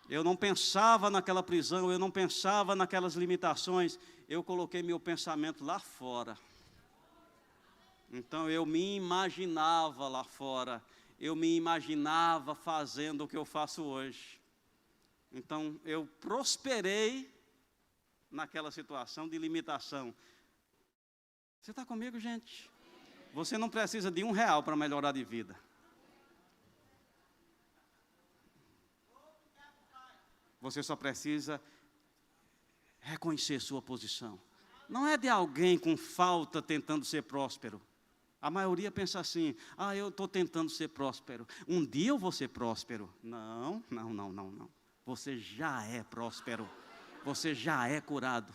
Eu não pensava naquela prisão, eu não pensava naquelas limitações, eu coloquei meu pensamento lá fora. Então eu me imaginava lá fora, eu me imaginava fazendo o que eu faço hoje. Então eu prosperei naquela situação de limitação. Você está comigo, gente? Você não precisa de R$1 para melhorar de vida. Você só precisa reconhecer sua posição. Não é de alguém com falta tentando ser próspero. A maioria pensa assim: eu estou tentando ser próspero. Um dia eu vou ser próspero. Não. Você já é próspero. Você já é curado.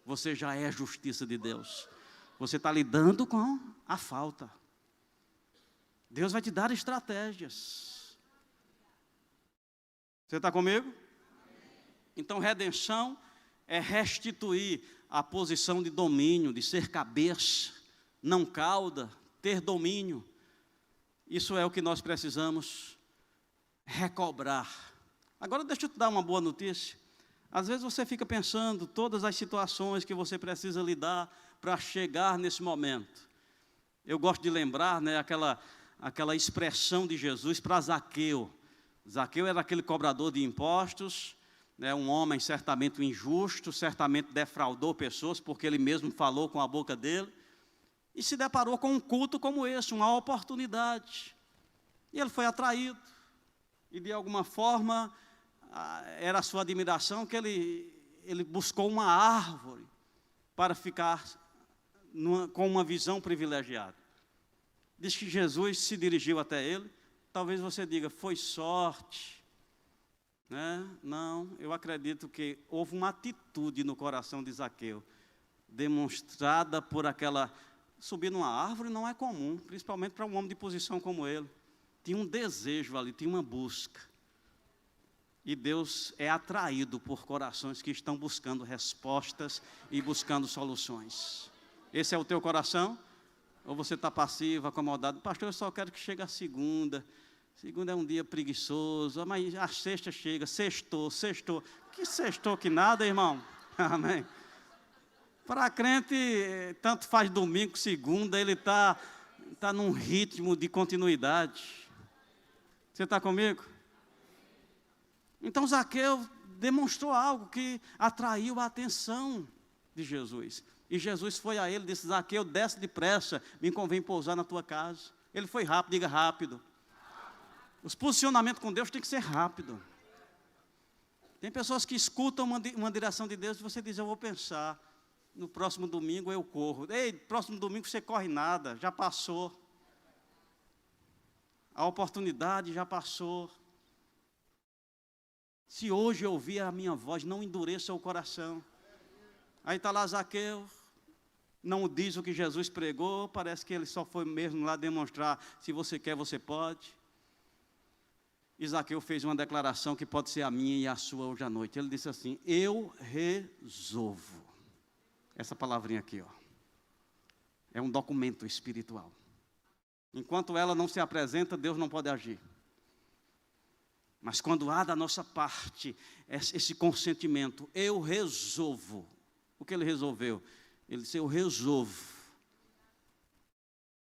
Você já é justiça de Deus. Você está lidando com a falta. Deus vai te dar estratégias. Você está comigo? Então, redenção é restituir a posição de domínio, de ser cabeça, não cauda, ter domínio. Isso é o que nós precisamos recobrar. Agora, deixa eu te dar uma boa notícia. Às vezes você fica pensando todas as situações que você precisa lidar para chegar nesse momento. Eu gosto de lembrar, aquela expressão de Jesus para Zaqueu. Zaqueu era aquele cobrador de impostos, um homem certamente injusto, certamente defraudou pessoas, porque ele mesmo falou com a boca dele, e se deparou com um culto como esse, uma oportunidade. E ele foi atraído, e de alguma forma, era a sua admiração que ele buscou uma árvore para ficar com uma visão privilegiada. Diz que Jesus se dirigiu até ele. Talvez você diga: foi sorte. Não, eu acredito que houve uma atitude no coração de Zaqueu, demonstrada por aquela... Subir numa árvore não é comum, principalmente para um homem de posição como ele. Tinha um desejo ali, tinha uma busca. E Deus é atraído por corações que estão buscando respostas e buscando soluções. Esse é o teu coração? Ou você está passivo, acomodado? Pastor, eu só quero que chegue a segunda. Segunda é um dia preguiçoso, mas a sexta chega, sextou. Que sextou que nada, irmão? Amém. Para crente, tanto faz domingo que segunda, ele está num ritmo de continuidade. Você está comigo? Então Zaqueu demonstrou algo que atraiu a atenção de Jesus. E Jesus foi a ele e disse: Zaqueu, desce depressa, me convém pousar na tua casa. Ele foi rápido, diga rápido. Os posicionamentos com Deus tem que ser rápido. Tem pessoas que escutam uma direção de Deus e você diz: eu vou pensar, no próximo domingo eu corro. Ei, próximo domingo você corre nada, já passou. A oportunidade já passou. Se hoje eu ouvir a minha voz, não endureça o coração. Aí está lá Zaqueu, não diz o que Jesus pregou, parece que ele só foi mesmo lá demonstrar: se você quer, você pode. E Zaqueu fez uma declaração que pode ser a minha e a sua hoje à noite. Ele disse assim: eu resolvo. Essa palavrinha aqui, é um documento espiritual. Enquanto ela não se apresenta, Deus não pode agir. Mas quando há da nossa parte esse consentimento, eu resolvo. O que ele resolveu? Ele disse: eu resolvo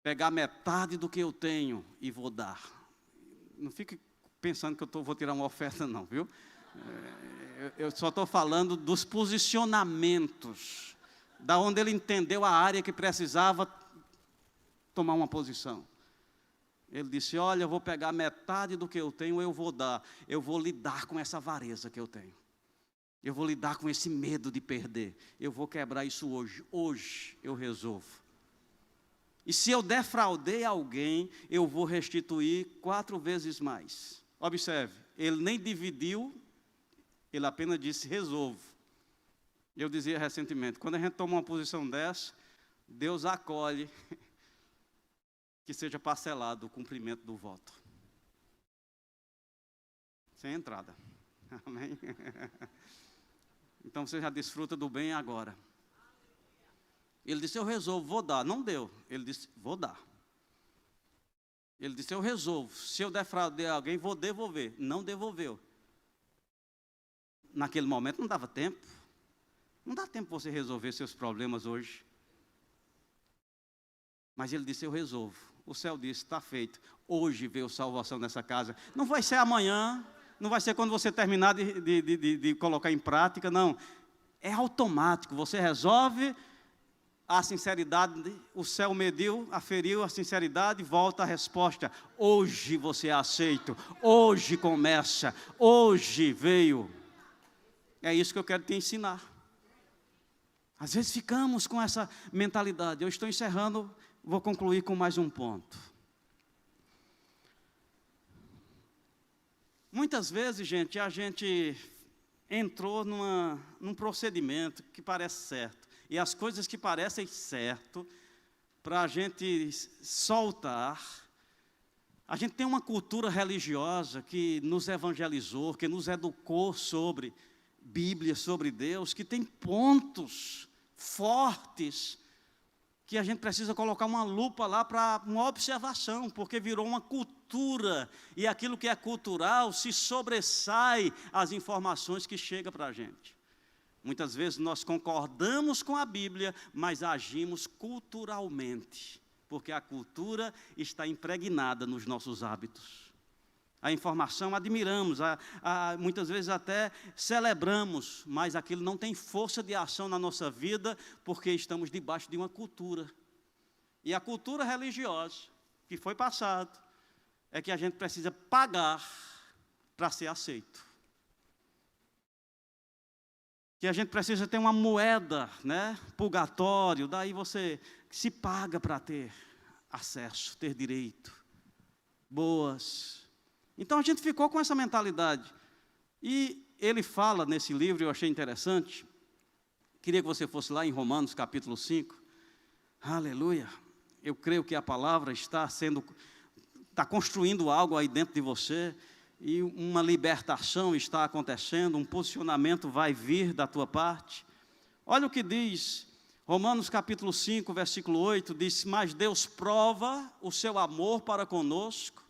pegar metade do que eu tenho e vou dar. Não fique pensando que eu vou tirar uma oferta não, viu? Eu só estou falando dos posicionamentos, da onde ele entendeu a área que precisava tomar uma posição. Ele disse: olha, eu vou pegar metade do que eu tenho, eu vou dar. Eu vou lidar com essa avareza que eu tenho. Eu vou lidar com esse medo de perder. Eu vou quebrar isso hoje. Hoje eu resolvo. E se eu defraudei alguém, eu vou restituir 4 vezes mais. Observe, ele nem dividiu, ele apenas disse: resolvo. Eu dizia recentemente, quando a gente toma uma posição dessa, Deus acolhe que seja parcelado o cumprimento do voto. Sem entrada. Amém? Então você já desfruta do bem agora. Ele disse: eu resolvo, vou dar. Não deu. Ele disse: vou dar. Ele disse, eu resolvo. Se eu defraudei alguém, vou devolver. Não devolveu. Naquele momento não dava tempo. Não dá tempo você resolver seus problemas hoje. Mas ele disse, eu resolvo. O céu disse, está feito. Hoje veio salvação nessa casa. Não vai ser amanhã. Não vai ser quando você terminar de colocar em prática. Não. É automático. Você resolve a sinceridade. O céu mediu, aferiu a sinceridade. Volta a resposta. Hoje você é aceito. Hoje começa. Hoje veio. É isso que eu quero te ensinar. Às vezes ficamos com essa mentalidade. Eu estou encerrando, vou concluir com mais um ponto. Muitas vezes, gente, a gente entrou num procedimento que parece certo. E as coisas que parecem certo, para a gente soltar, a gente tem uma cultura religiosa que nos evangelizou, que nos educou sobre Bíblia, sobre Deus, que tem pontos fortes que a gente precisa colocar uma lupa lá para uma observação, porque virou uma cultura, e aquilo que é cultural se sobressai às informações que chegam para a gente. Muitas vezes nós concordamos com a Bíblia, mas agimos culturalmente, porque a cultura está impregnada nos nossos hábitos. A informação admiramos, muitas vezes até celebramos, mas aquilo não tem força de ação na nossa vida, porque estamos debaixo de uma cultura. E a cultura religiosa, que foi passada, é que a gente precisa pagar para ser aceito. Que a gente precisa ter uma moeda, né, purgatório, daí você se paga para ter acesso, ter direito, boas. Então a gente ficou com essa mentalidade. E ele fala nesse livro, eu achei interessante, queria que você fosse lá em Romanos capítulo 5. Aleluia. Eu creio que a palavra está construindo algo aí dentro de você, e uma libertação está acontecendo, um posicionamento vai vir da tua parte. Olha o que diz Romanos capítulo 5, versículo 8, diz, mas Deus prova o seu amor para conosco,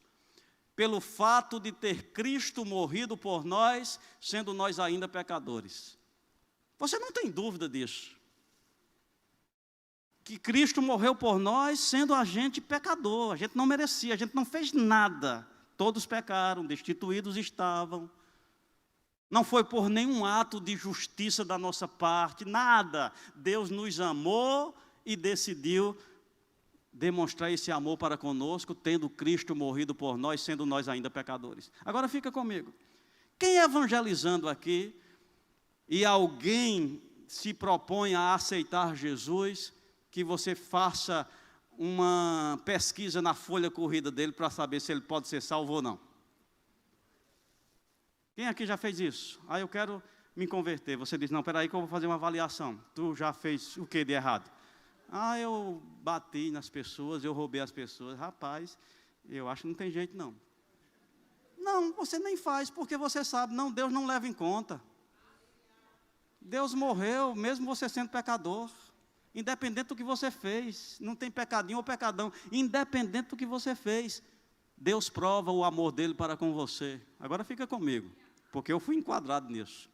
pelo fato de ter Cristo morrido por nós, sendo nós ainda pecadores. Você não tem dúvida disso. Que Cristo morreu por nós, sendo a gente pecador. A gente não merecia, a gente não fez nada. Todos pecaram, destituídos estavam. Não foi por nenhum ato de justiça da nossa parte, nada. Deus nos amou e decidiu demonstrar esse amor para conosco, tendo Cristo morrido por nós, sendo nós ainda pecadores. Agora fica comigo. Quem evangelizando aqui, e alguém se propõe a aceitar Jesus, que você faça uma pesquisa na folha corrida dele para saber se ele pode ser salvo ou não? Quem aqui já fez isso? Eu quero me converter. Você diz, não, peraí que eu vou fazer uma avaliação. Tu já fez o que de errado? Eu bati nas pessoas, eu roubei as pessoas. Rapaz, eu acho que não tem jeito não. Não, você nem faz, porque você sabe, não, Deus não leva em conta. Deus morreu, mesmo você sendo pecador. Independente do que você fez, não tem pecadinho ou pecadão. Independente do que você fez, Deus prova o amor dele para com você. Agora fica comigo, porque eu fui enquadrado nisso.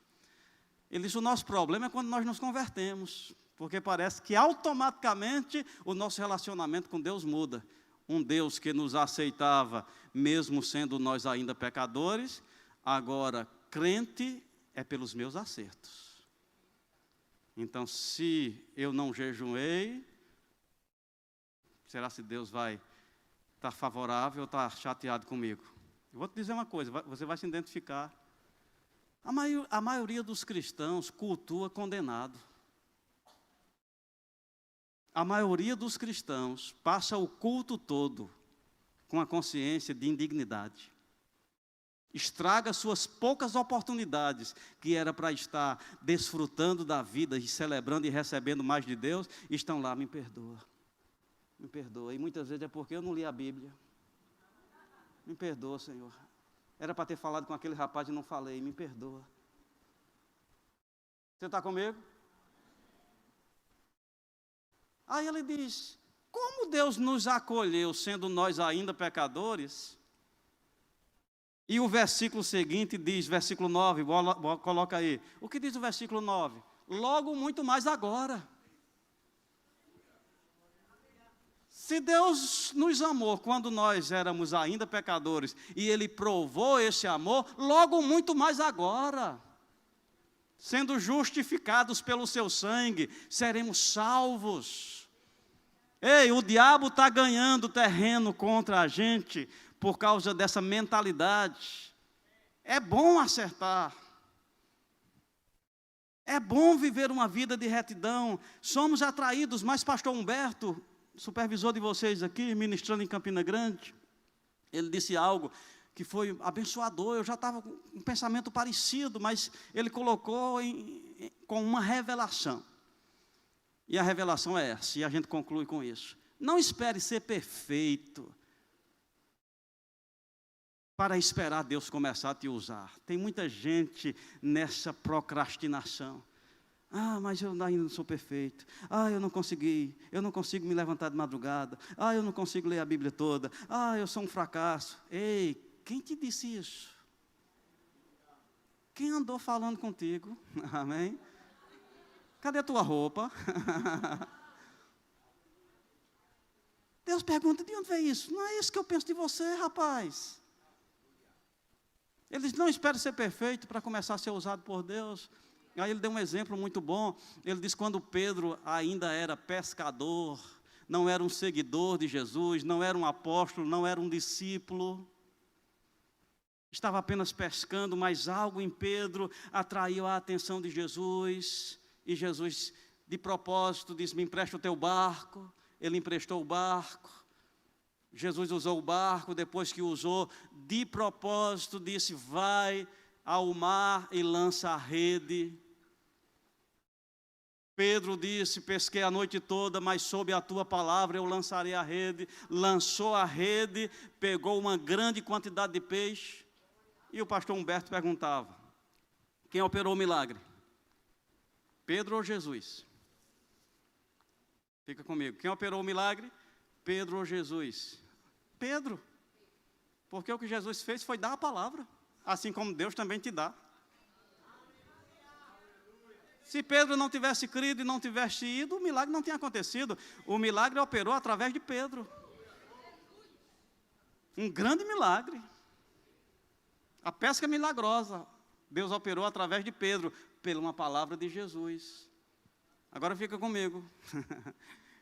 Ele disse, o nosso problema é quando nós nos convertemos. Porque parece que automaticamente o nosso relacionamento com Deus muda. Um Deus que nos aceitava, mesmo sendo nós ainda pecadores, agora crente é pelos meus acertos. Então, se eu não jejuei, será que Deus vai estar favorável ou estar chateado comigo? Eu vou te dizer uma coisa, você vai se identificar. A maioria dos cristãos cultua condenado. A maioria dos cristãos passa o culto todo com a consciência de indignidade. Estraga suas poucas oportunidades, que era para estar desfrutando da vida e celebrando e recebendo mais de Deus, estão lá, me perdoa. Me perdoa. E muitas vezes é porque eu não li a Bíblia. Me perdoa, Senhor. Era para ter falado com aquele rapaz e não falei, me perdoa. Você está comigo? Aí ele diz, Como Deus nos acolheu, sendo nós ainda pecadores? E o versículo seguinte diz, versículo 9, coloca aí. O que diz o versículo 9? Logo muito mais agora. Se Deus nos amou quando nós éramos ainda pecadores, e Ele provou esse amor, logo muito mais agora. Sendo justificados pelo seu sangue, seremos salvos. Ei, o diabo está ganhando terreno contra a gente por causa dessa mentalidade. É bom acertar. É bom viver uma vida de retidão. Somos atraídos, mas pastor Humberto, supervisor de vocês aqui, ministrando em Campina Grande, ele disse algo que foi abençoador. Eu já estava com um pensamento parecido, mas ele colocou com uma revelação. E a revelação é essa, e a gente conclui com isso. Não espere ser perfeito para esperar Deus começar a te usar. Tem muita gente nessa procrastinação. Mas eu ainda não sou perfeito. Eu não consigo me levantar de madrugada. Eu não consigo ler a Bíblia toda. Eu sou um fracasso. Ei, quem te disse isso? Quem andou falando contigo? Amém? Cadê a tua roupa? Deus pergunta, de onde veio isso? Não é isso que eu penso de você, rapaz. Ele diz, não espere ser perfeito para começar a ser usado por Deus. Aí ele deu um exemplo muito bom. Ele diz, quando Pedro ainda era pescador, não era um seguidor de Jesus, não era um apóstolo, não era um discípulo, estava apenas pescando, mas algo em Pedro atraiu a atenção de Jesus. E Jesus, de propósito, disse, me empresta o teu barco. Ele emprestou o barco. Jesus usou o barco, depois que usou, de propósito, disse, vai ao mar e lança a rede. Pedro disse, pesquei a noite toda, mas sob a tua palavra eu lançarei a rede. Lançou a rede, pegou uma grande quantidade de peixe. E o pastor Humberto perguntava, quem operou o milagre? Pedro ou Jesus? Fica comigo. Quem operou o milagre? Pedro ou Jesus? Pedro. Porque o que Jesus fez foi dar a palavra. Assim como Deus também te dá. Se Pedro não tivesse crido e não tivesse ido, o milagre não tinha acontecido. O milagre operou através de Pedro. Um grande milagre. A pesca milagrosa. Deus operou através de Pedro, pela uma palavra de Jesus. Agora fica comigo.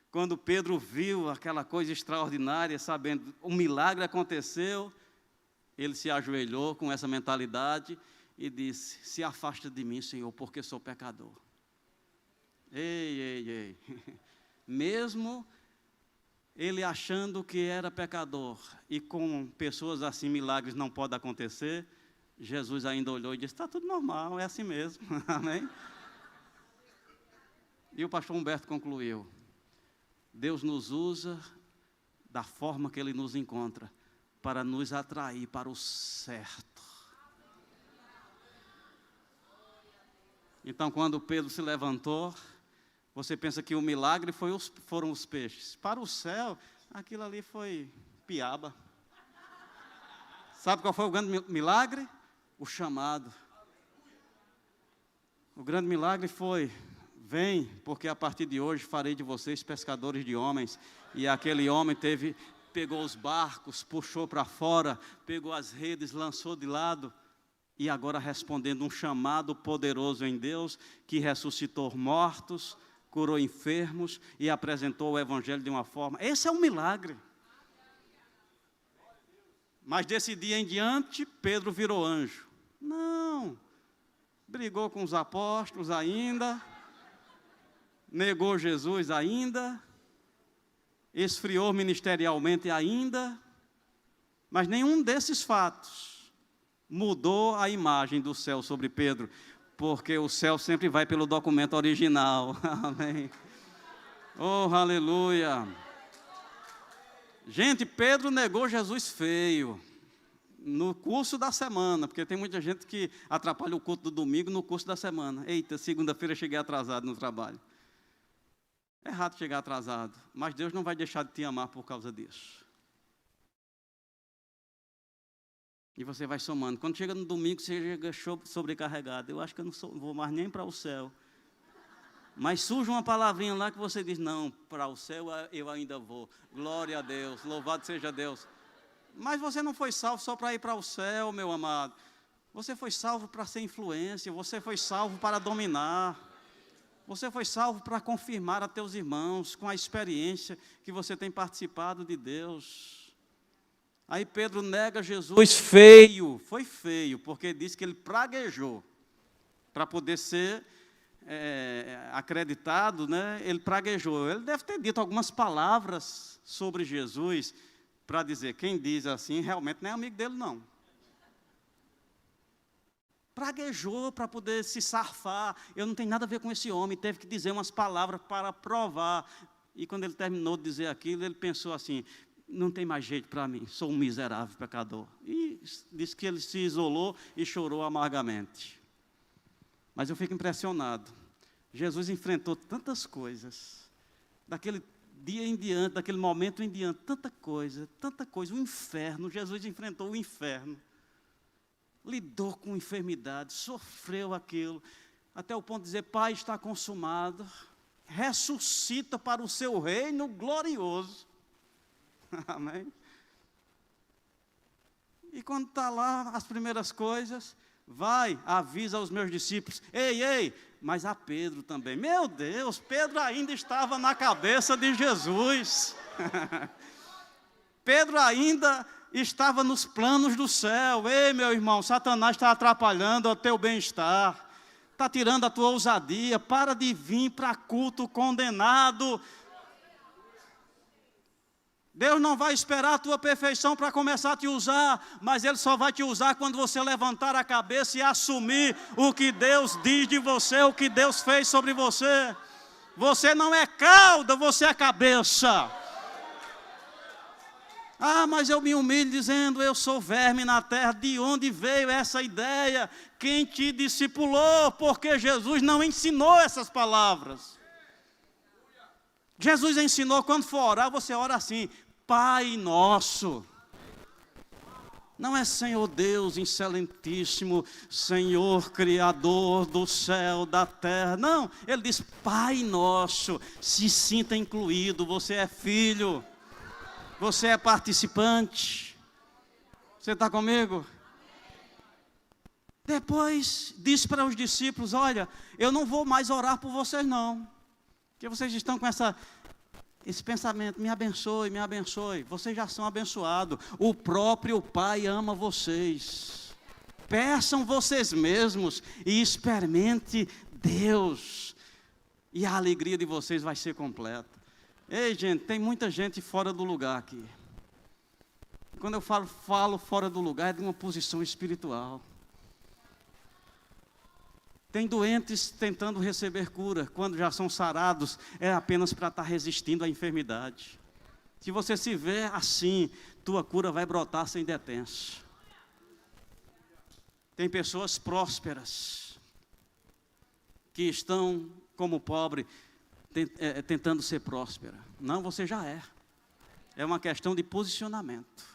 Quando Pedro viu aquela coisa extraordinária, sabendo o milagre aconteceu, ele se ajoelhou com essa mentalidade e disse, se afasta de mim, Senhor, porque sou pecador. Ei. Mesmo ele achando que era pecador, e com pessoas assim, milagres não podem acontecer, Jesus ainda olhou e disse, está tudo normal, é assim mesmo. Amém? E o pastor Humberto concluiu, Deus nos usa da forma que Ele nos encontra, para nos atrair para o certo. Então, quando Pedro se levantou, você pensa que o milagre foram os peixes. Para o céu, aquilo ali foi piaba. Sabe qual foi o grande milagre? O chamado. O grande milagre foi, vem, porque a partir de hoje farei de vocês pescadores de homens. E aquele homem pegou os barcos, puxou para fora, pegou as redes, lançou de lado. E agora respondendo um chamado poderoso em Deus, que ressuscitou mortos, curou enfermos e apresentou o Evangelho de uma forma. Esse é um milagre. Mas desse dia em diante, Pedro virou anjo. Não, brigou com os apóstolos ainda, negou Jesus ainda, esfriou ministerialmente ainda, mas nenhum desses fatos mudou a imagem do céu sobre Pedro, porque o céu sempre vai pelo documento original. Amém. Oh, aleluia. Gente, Pedro negou Jesus feio, no curso da semana, porque tem muita gente que atrapalha o culto do domingo no curso da semana. Eita, segunda-feira cheguei atrasado no trabalho. É errado chegar atrasado, mas Deus não vai deixar de te amar por causa disso. E você vai somando. Quando chega no domingo, você chega sobrecarregado. Eu acho que eu não vou mais nem para o céu. Mas surge uma palavrinha lá que você diz, não, para o céu eu ainda vou. Glória a Deus, louvado seja Deus. Mas você não foi salvo só para ir para o céu, meu amado. Você foi salvo para ser influência, você foi salvo para dominar. Você foi salvo para confirmar a teus irmãos com a experiência que você tem participado de Deus. Aí Pedro nega Jesus feio, foi feio, porque disse que ele praguejou. Para poder ser acreditado, né? Ele praguejou. Ele deve ter dito algumas palavras sobre Jesus, para dizer, quem diz assim, realmente não é amigo dele, não. Praguejou para poder se safar. Eu não tenho nada a ver com esse homem, teve que dizer umas palavras para provar. E quando ele terminou de dizer aquilo, ele pensou assim, não tem mais jeito para mim, sou um miserável pecador. E disse que ele se isolou e chorou amargamente. Mas eu fico impressionado. Jesus enfrentou tantas coisas, daquele dia em diante, daquele momento em diante, tanta coisa, o inferno. Jesus enfrentou o inferno, lidou com enfermidade, sofreu aquilo, até o ponto de dizer, Pai, está consumado, ressuscita para o seu reino glorioso. Amém? E quando está lá as primeiras coisas, vai, avisa aos meus discípulos, ei, mas a Pedro também. Meu Deus, Pedro ainda estava na cabeça de Jesus. Pedro ainda estava nos planos do céu. Ei, meu irmão, Satanás está atrapalhando o teu bem-estar, está tirando a tua ousadia, para de vir para culto condenado. Deus não vai esperar a tua perfeição para começar a te usar, mas Ele só vai te usar quando você levantar a cabeça e assumir o que Deus diz de você, o que Deus fez sobre você. Você não é cauda, você é cabeça. Ah, mas eu me humilho dizendo, eu sou verme na terra. De onde veio essa ideia? Quem te discipulou? Porque Jesus não ensinou essas palavras. Jesus ensinou, quando for orar, você ora assim, Pai nosso. Não é Senhor Deus excelentíssimo, Senhor Criador do céu, da terra. Não, Ele diz Pai nosso. Se sinta incluído, você é filho, você é participante. Você está comigo? Depois diz para os discípulos, olha, eu não vou mais orar por vocês não, porque vocês estão com esse pensamento, me abençoe, vocês já são abençoados, o próprio Pai ama vocês, peçam vocês mesmos e experimente Deus, e a alegria de vocês vai ser completa. Ei gente, tem muita gente fora do lugar aqui. Quando eu falo fora do lugar, é de uma posição espiritual. Tem doentes tentando receber cura, quando já são sarados, é apenas para estar resistindo à enfermidade. Se você se vê assim, tua cura vai brotar sem detença. Tem pessoas prósperas, que estão como pobre, tentando ser próspera. Não, você já é. É uma questão de posicionamento.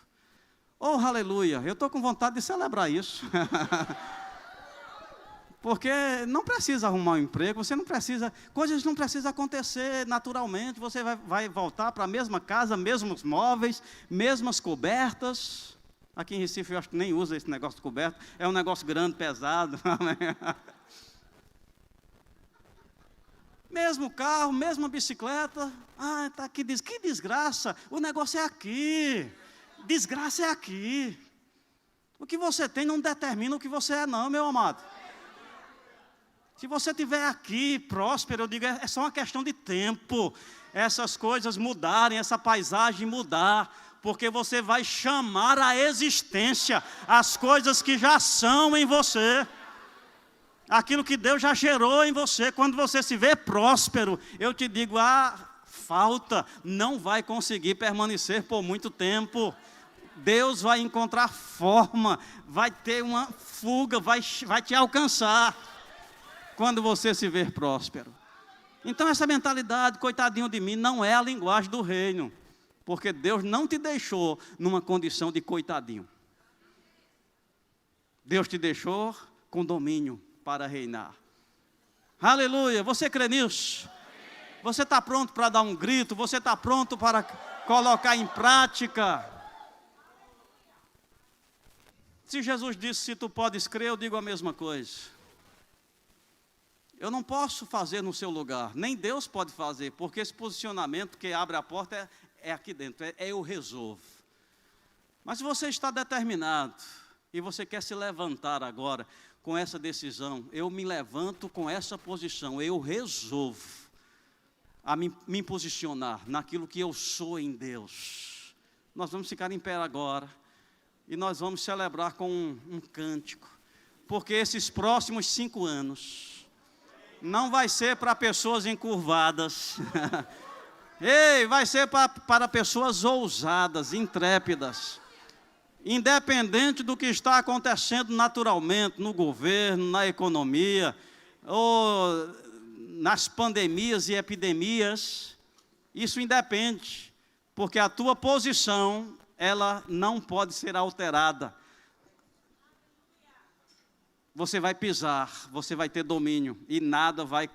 Oh, aleluia, eu estou com vontade de celebrar isso. Porque não precisa arrumar um emprego, você não precisa, coisas não precisam acontecer naturalmente, você vai voltar para a mesma casa, mesmos móveis, mesmas cobertas. Aqui em Recife eu acho que nem usa esse negócio de coberta, é um negócio grande, pesado. Mesmo carro, mesma bicicleta. Ah, tá aqui, que desgraça, o negócio é aqui, desgraça é aqui. O que você tem não determina o que você é não, meu amado. Se você estiver aqui próspero, eu digo, é só uma questão de tempo. Essas coisas mudarem, essa paisagem mudar. Porque você vai chamar à existência as coisas que já são em você. Aquilo que Deus já gerou em você. Quando você se vê próspero, eu te digo, falta, não vai conseguir permanecer por muito tempo. Deus vai encontrar forma, vai ter uma fuga, vai te alcançar. Quando você se ver próspero. Então essa mentalidade, coitadinho de mim, não é a linguagem do reino. Porque Deus não te deixou numa condição de coitadinho. Deus te deixou com domínio para reinar. Aleluia, você crê nisso? Você está pronto para dar um grito? Você está pronto para colocar em prática? Se Jesus disse, se tu podes crer, eu digo a mesma coisa. Eu não posso fazer no seu lugar, nem Deus pode fazer, porque esse posicionamento que abre a porta é aqui dentro, eu resolvo. Mas se você está determinado e você quer se levantar agora com essa decisão, eu me levanto com essa posição, eu resolvo a me posicionar naquilo que eu sou em Deus. Nós vamos ficar em pé agora e nós vamos celebrar com um cântico, porque esses próximos 5 anos não vai ser para pessoas encurvadas. Ei, vai ser para pessoas ousadas, intrépidas. Independente do que está acontecendo naturalmente no governo, na economia, ou nas pandemias e epidemias, isso independe, porque a tua posição, ela não pode ser alterada. Você vai pisar, você vai ter domínio e nada vai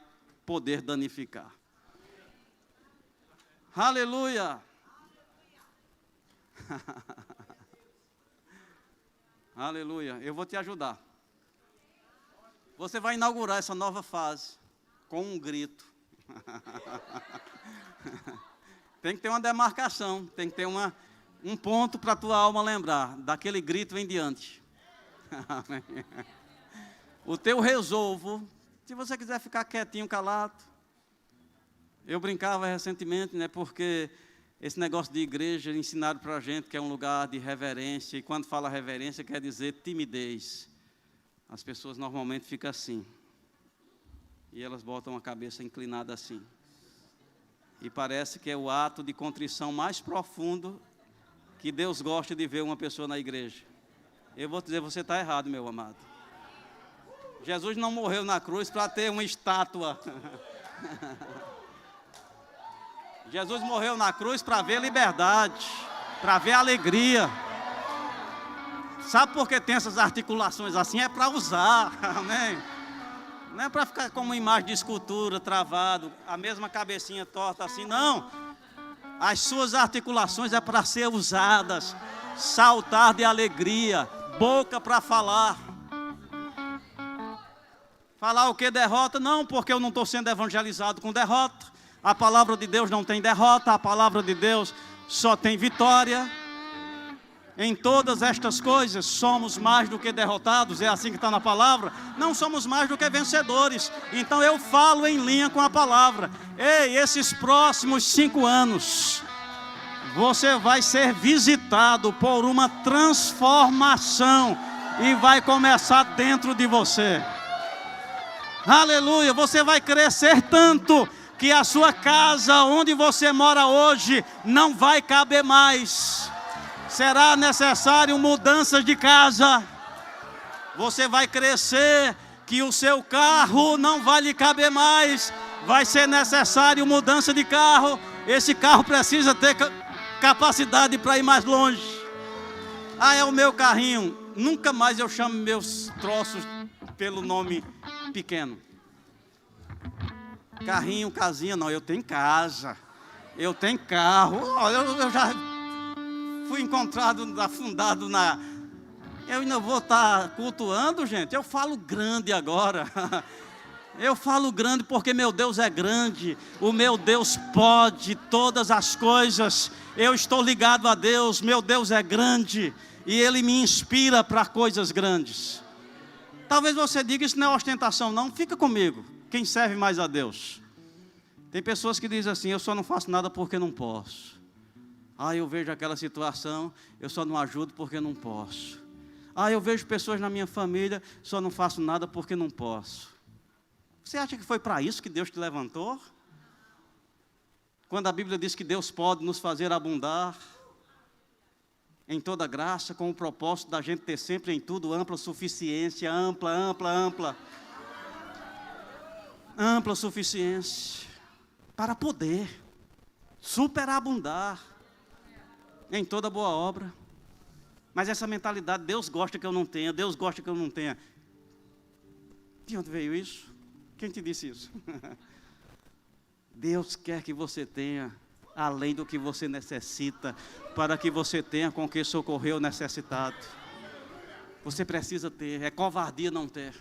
poder danificar. Aleluia! Aleluia, eu vou te ajudar. Você vai inaugurar essa nova fase com um grito. Tem que ter uma demarcação, tem que ter um ponto para a tua alma lembrar. Daquele grito em diante. O teu resolvo, se você quiser ficar quietinho, calado. Eu brincava recentemente, né, porque esse negócio de igreja ensinaram para a gente que é um lugar de reverência, e quando fala reverência quer dizer timidez. As pessoas normalmente ficam assim, e elas botam a cabeça inclinada assim. E parece que é o ato de contrição mais profundo que Deus gosta de ver uma pessoa na igreja. Eu vou te dizer, você está errado, meu amado. Jesus não morreu na cruz para ter uma estátua. Jesus morreu na cruz para ver liberdade, para ver alegria. Sabe por que tem essas articulações assim? É para usar, amém? Não é para ficar como uma imagem de escultura, travado, a mesma cabecinha torta assim, não. As suas articulações é para ser usadas, saltar de alegria, boca para falar. Falar o que? Derrota? Não, porque eu não estou sendo evangelizado com derrota. A palavra de Deus não tem derrota, a palavra de Deus só tem vitória. Em todas estas coisas somos mais do que derrotados, é assim que está na palavra. Não somos mais do que vencedores. Então eu falo em linha com a palavra. Ei, esses próximos 5 anos, você vai ser visitado por uma transformação e vai começar dentro de você. Aleluia, você vai crescer tanto que a sua casa onde você mora hoje não vai caber mais. Será necessário mudanças de casa. Você vai crescer que o seu carro não vai lhe caber mais. Vai ser necessário mudança de carro. Esse carro precisa ter capacidade para ir mais longe. Ah, é o meu carrinho. Nunca mais eu chamo meus troços pelo nome pequeno. Carrinho, casinha, não, eu tenho casa, eu tenho carro. Eu já fui encontrado, afundado na... Eu ainda vou estar cultuando, gente. Eu falo grande agora. Eu falo grande porque meu Deus é grande. O meu Deus pode todas as coisas. Eu estou ligado a Deus, meu Deus é grande. E Ele me inspira para coisas grandes. Talvez você diga, isso não é ostentação, não. Fica comigo. Quem serve mais a Deus? Tem pessoas que dizem assim, eu só não faço nada porque não posso. Ah, eu vejo aquela situação, eu só não ajudo porque não posso. Ah, eu vejo pessoas na minha família, só não faço nada porque não posso. Você acha que foi para isso que Deus te levantou? Quando a Bíblia diz que Deus pode nos fazer abundar em toda graça, com o propósito da gente ter sempre em tudo ampla suficiência, ampla suficiência. para poder superabundar em toda boa obra. Mas essa mentalidade, Deus gosta que eu não tenha, Deus gosta que eu não tenha. De onde veio isso? Quem te disse isso? Deus quer que você tenha além do que você necessita, para que você tenha com que socorrer o necessitado. Você precisa ter, é covardia não ter.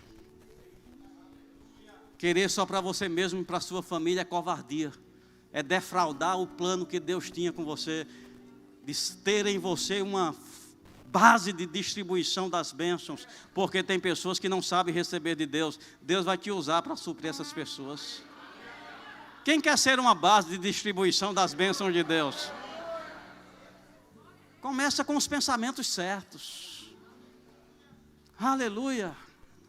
Querer só para você mesmo e para a sua família é covardia. É defraudar o plano que Deus tinha com você, de ter em você uma base de distribuição das bênçãos, porque tem pessoas que não sabem receber de Deus. Deus vai te usar para suprir essas pessoas. Quem quer ser uma base de distribuição das bênçãos de Deus? Começa com os pensamentos certos. Aleluia,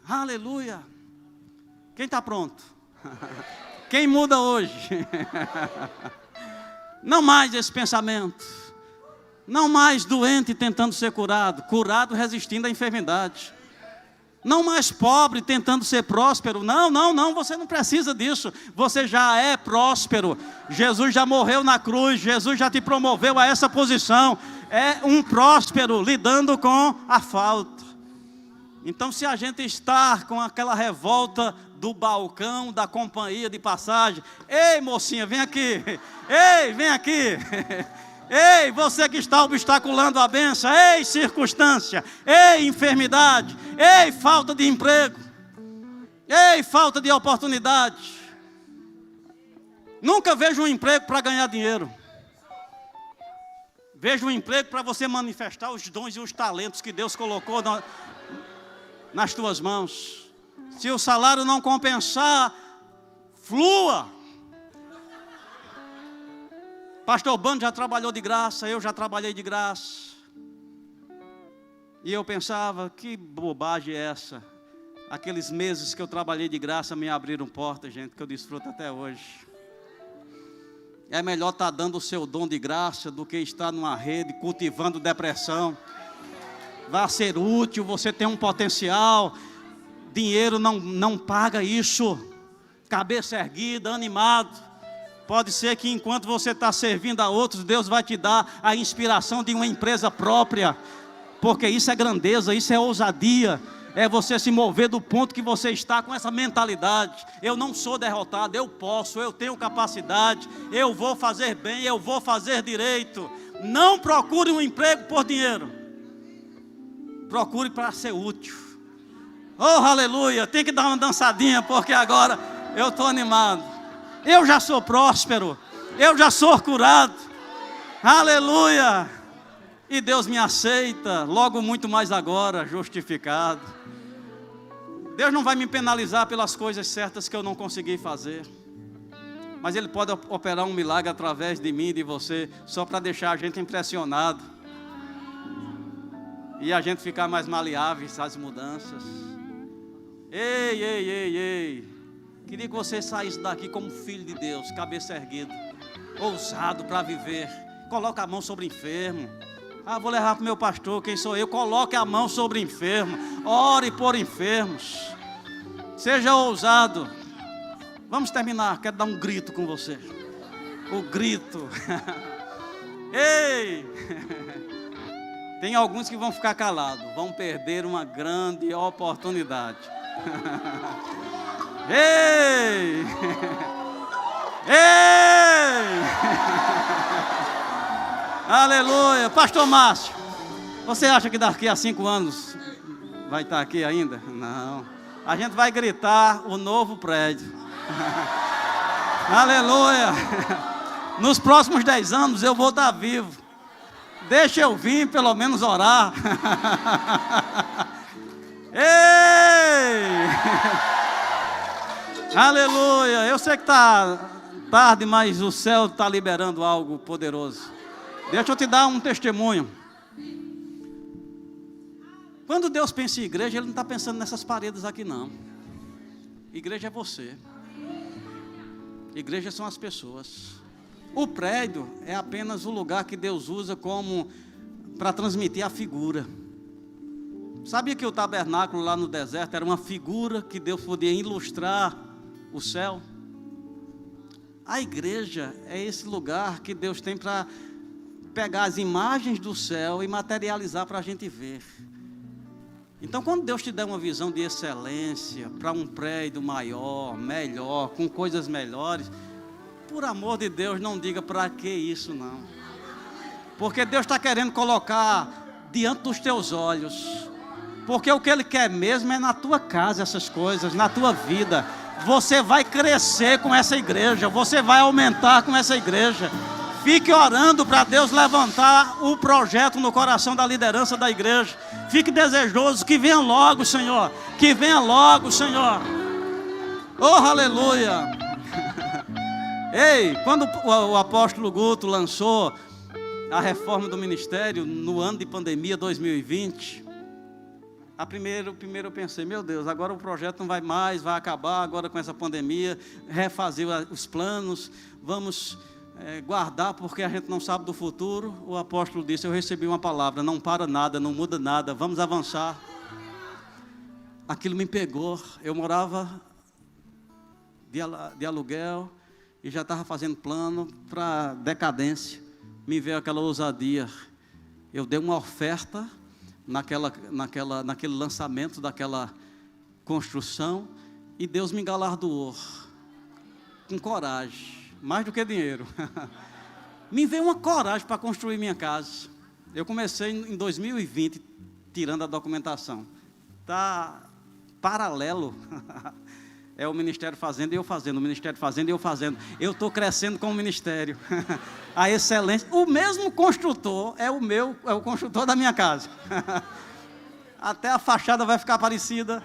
aleluia. Quem está pronto? Quem muda hoje? Não mais esse pensamento. Não mais doente tentando ser curado, curado resistindo à enfermidade. Não mais pobre tentando ser próspero. Não, você não precisa disso. Você já é próspero. Jesus já morreu na cruz, Jesus já te promoveu a essa posição. É um próspero lidando com a falta. Então, se a gente está com aquela revolta do balcão da companhia de passagem, ei mocinha, vem aqui. Ei, vem aqui. Ei, você que está obstaculando a bênção, ei, circunstância, ei, enfermidade, ei, falta de emprego, ei, falta de oportunidade. Nunca vejo um emprego para ganhar dinheiro. Vejo um emprego para você manifestar os dons e os talentos que Deus colocou nas tuas mãos. Se o salário não compensar, flua. Pastor Bando já trabalhou de graça, eu já trabalhei de graça. E eu pensava, que bobagem é essa? Aqueles meses que eu trabalhei de graça me abriram portas, gente, que eu desfruto até hoje. É melhor estar dando o seu dom de graça do que estar numa rede cultivando depressão. Vai ser útil, você tem um potencial. Dinheiro não paga isso. Cabeça erguida, animado. Pode ser que enquanto você está servindo a outros, Deus vai te dar a inspiração de uma empresa própria. Porque isso é grandeza, isso é ousadia. É você se mover do ponto que você está com essa mentalidade. Eu não sou derrotado, eu posso, eu tenho capacidade. Eu vou fazer bem, eu vou fazer direito. Não procure um emprego por dinheiro. Procure para ser útil. Oh, aleluia, tem que dar uma dançadinha, porque agora eu estou animado. Eu já sou próspero, eu já sou curado, aleluia, e Deus me aceita, logo muito mais agora, justificado. Deus não vai me penalizar pelas coisas certas que eu não consegui fazer, mas Ele pode operar um milagre através de mim e de você, só para deixar a gente impressionado, e a gente ficar mais maleável às mudanças. Ei, queria que você saísse daqui como filho de Deus, cabeça erguida, ousado para viver. Coloque a mão sobre o enfermo. Vou levar para o meu pastor, quem sou eu? Coloque a mão sobre o enfermo. Ore por enfermos. Seja ousado. Vamos terminar, quero dar um grito com você. O grito. Ei! Tem alguns que vão ficar calados, vão perder uma grande oportunidade. Ei! Ei! Aleluia! Pastor Márcio, você acha que daqui a 5 anos vai estar aqui ainda? Não. A gente vai gritar o novo prédio. Aleluia! Nos próximos 10 anos eu vou estar vivo. Deixa eu vir pelo menos orar. Ei! Aleluia, eu sei que está tarde, mas o céu está liberando algo poderoso. Deixa eu te dar um testemunho. Quando Deus pensa em igreja, Ele não está pensando nessas paredes aqui não. Igreja é você. Igreja são as pessoas. O prédio é apenas o lugar que Deus usa como para transmitir a figura. Sabia que o tabernáculo lá no deserto era uma figura que Deus podia ilustrar o céu? A igreja é esse lugar que Deus tem para pegar as imagens do céu e materializar para a gente ver. Então, quando Deus te der uma visão de excelência, para um prédio maior, melhor, com coisas melhores, por amor de Deus, não diga para que isso não. Porque Deus está querendo colocar diante dos teus olhos. Porque o que Ele quer mesmo é na tua casa essas coisas, na tua vida. Você vai crescer com essa igreja, você vai aumentar com essa igreja. Fique orando para Deus levantar o projeto no coração da liderança da igreja. Fique desejoso, que venha logo, Senhor. Que venha logo, Senhor. Oh, aleluia. Ei, quando o apóstolo Guto lançou a reforma do ministério no ano de pandemia 2020, primeiro eu pensei, meu Deus, agora o projeto não vai mais, vai acabar agora com essa pandemia, refazer os planos, vamos guardar porque a gente não sabe do futuro. O apóstolo disse, eu recebi uma palavra, não para nada, não muda nada, vamos avançar. Aquilo me pegou, eu morava de aluguel e já estava fazendo plano para decadência. Me veio aquela ousadia, eu dei uma oferta naquele lançamento daquela construção e Deus me galardoou com coragem, mais do que dinheiro. Me veio uma coragem para construir minha casa. Eu comecei em 2020 tirando a documentação. Está paralelo. É o ministério fazendo e eu fazendo, o ministério fazendo e eu fazendo. Eu estou crescendo com o ministério. A excelência. O mesmo construtor é o construtor da minha casa. Até a fachada vai ficar parecida.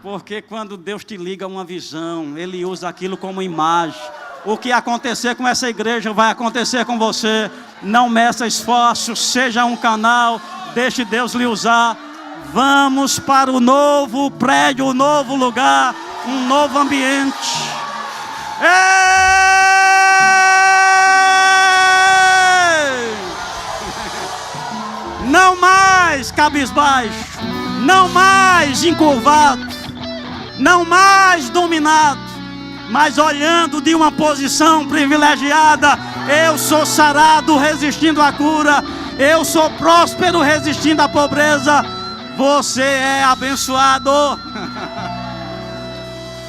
Porque quando Deus te liga uma visão, Ele usa aquilo como imagem. O que acontecer com essa igreja vai acontecer com você. Não meça esforços, seja um canal, deixe Deus lhe usar. Vamos para o novo prédio, o novo lugar, um novo ambiente. Ei! Não mais cabisbaixo, não mais encurvado, não mais dominado, mas olhando de uma posição privilegiada. Eu sou sarado resistindo à cura, eu sou próspero resistindo à pobreza. Você é abençoado.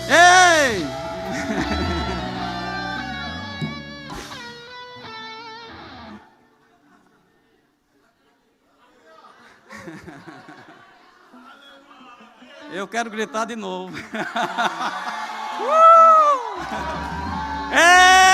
Ei! Eu quero gritar de novo. Ei!